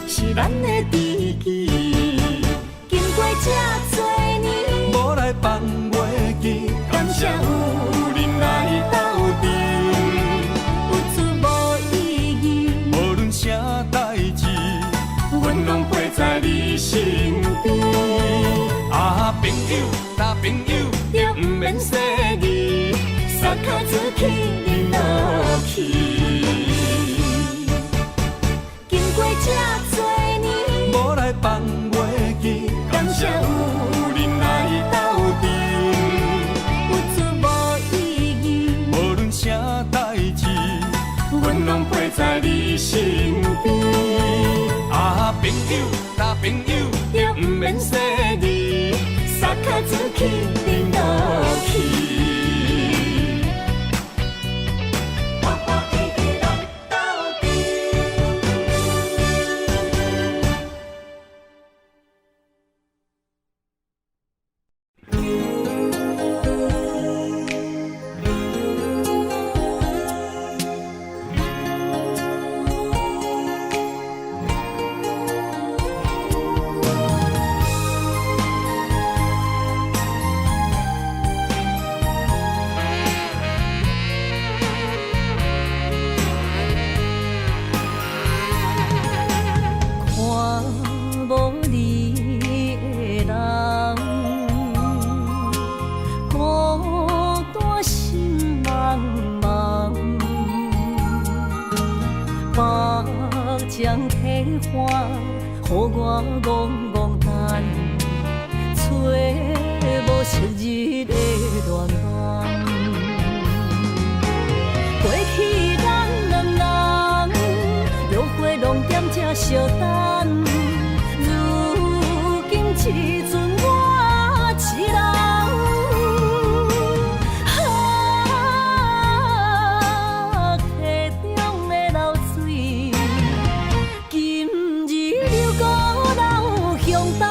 是咱的知己。经过这多年，无来放袂记，感谢有恁来斗阵，有出无意义。无论啥代志，阮拢陪在你身边。啊，朋友，大朋友，就不免说字，撒卡子去恁落去。经过这多年，无来放袂记，感谢有恁来斗阵，有出无意义。无论啥代志，阮拢陪在你身边。啊，朋友，大朋友，就不免说字，撒卡子去恁落去。活活起起咱斗阵。看无你的人，孤单心茫茫，目睭替花，予我戆戆等，找无昔日的恋梦。过去咱两人，约会拢踮这相等，如今只剩我一人。溪中的流水，今日又搁流向东。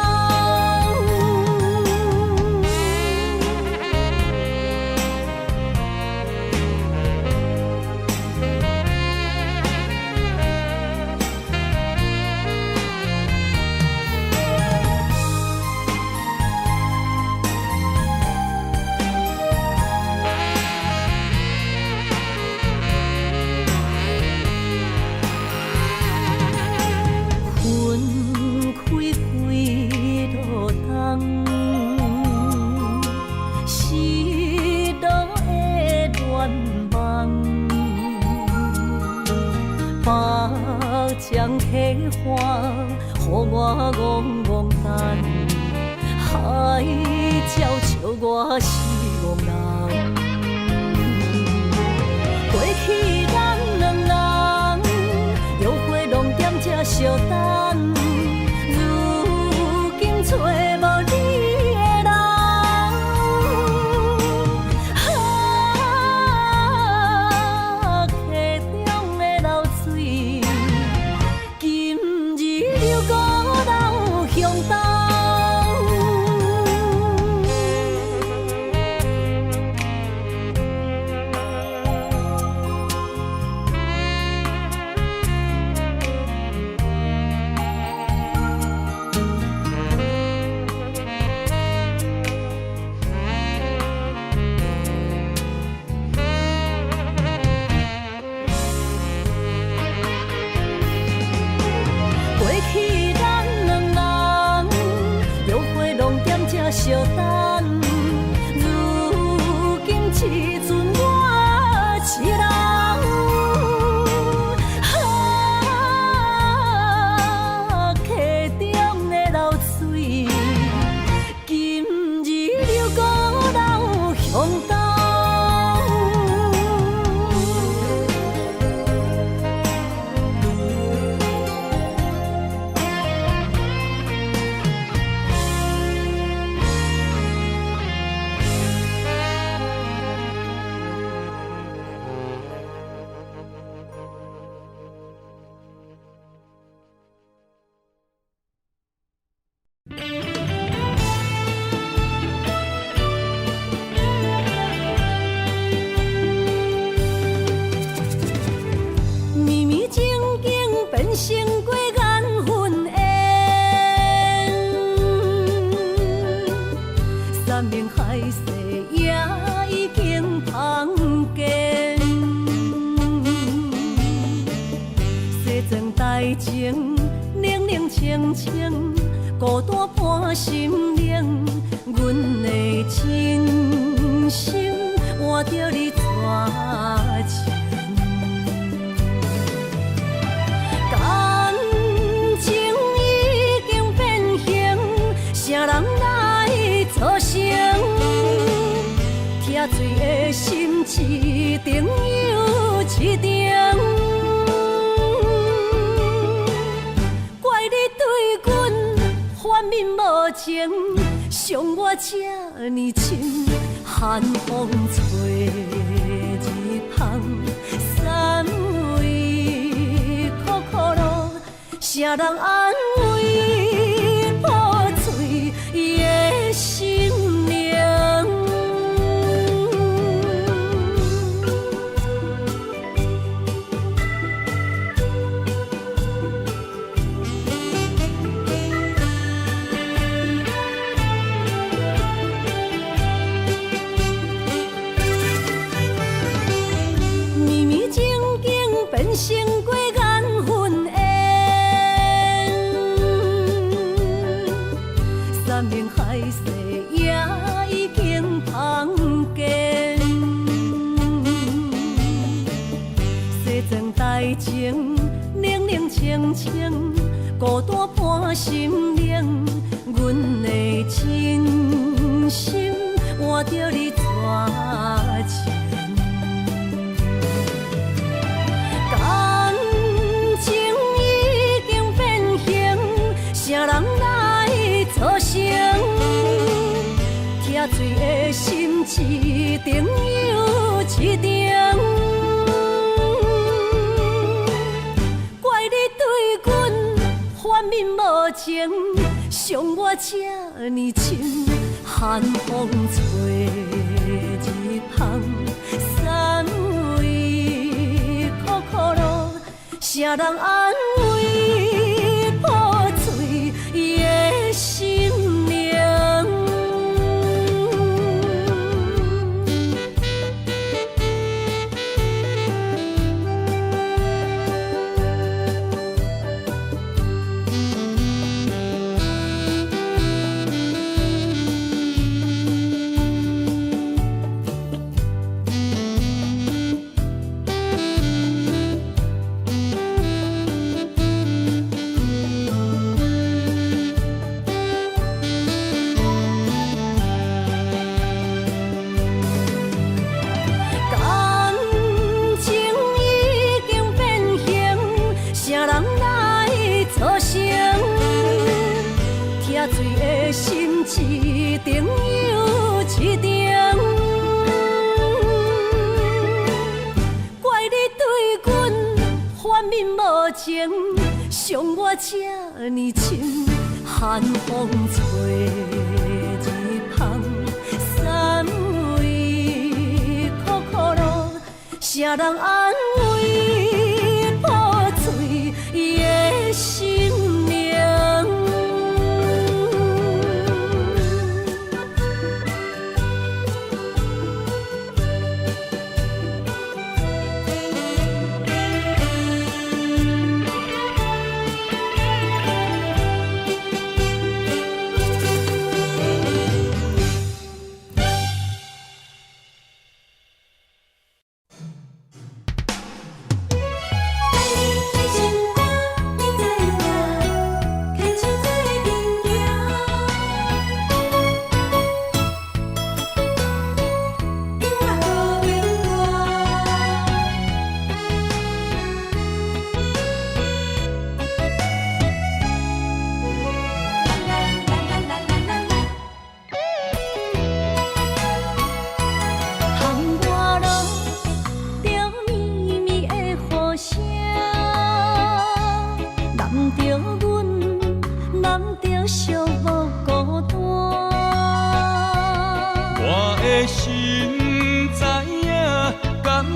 云开几路灯，是倒的恋梦。目睭起花，予我戆戆等，海鸟笑我是憨人。过去咱两人，约会拢踮这相等，如今找无你的人。溪中的流水，今日又搁流向东。清清，孤单伴心灵，阮的真心换着你绝情。感情已经变形，啥人来作成？疼水的心一定又一定。怪你对阮反面无情，伤我这呢深，寒风吹日芳，三位苦苦路，啥人安慰破碎的心灵？变成过缘分缘，山盟海誓也已经芳见。西装大情，冷冷清清，孤单伴心灵。阮的真心换着你绝情。啥人来作成？疼水的心一定又一定。怪你对阮反面无情，伤我这呢深，寒风吹日芳，三位苦苦路，啥人安慰破碎的心灵？心一定又一定，怪你对阮反面无情，伤我这呢深，寒风吹日芳，三位苦苦路，啥人安慰破碎的心灵？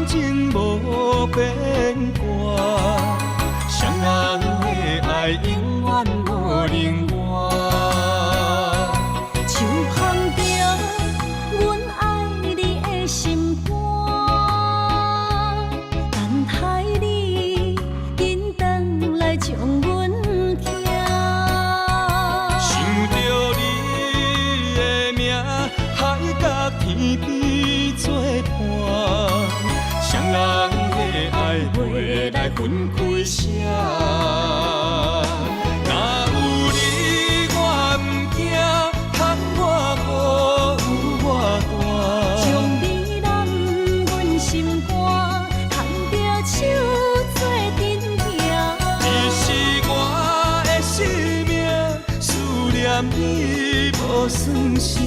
情无变卦，双人的爱永远无冷漠。像放着阮爱你的心肝，等待你紧回来将阮听。念你无算啥。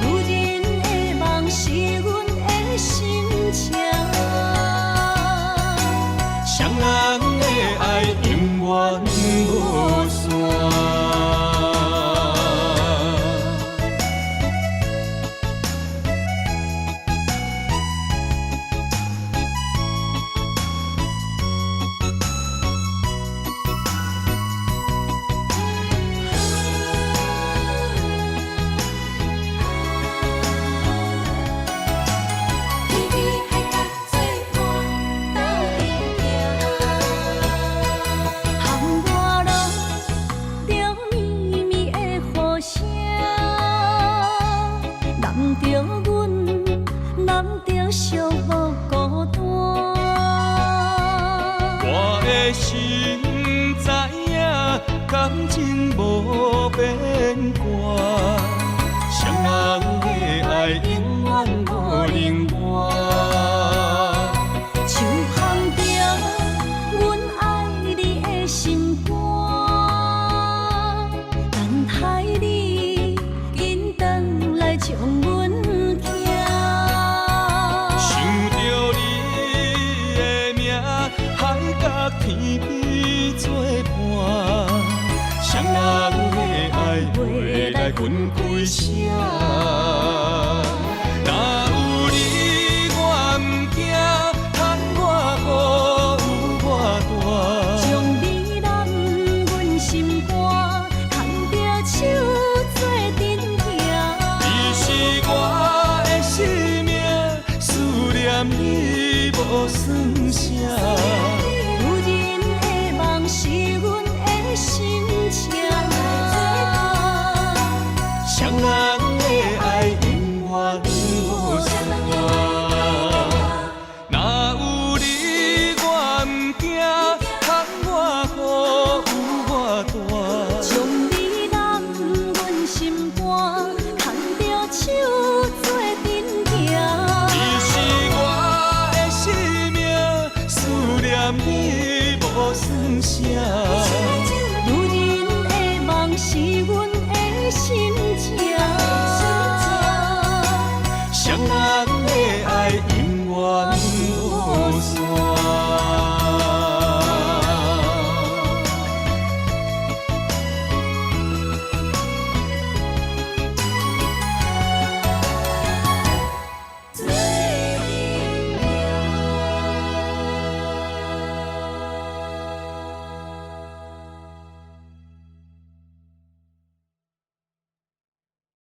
女人的梦是阮的心情，双人的爱永远无散。感情无变卦，双人的爱永远无冷暖。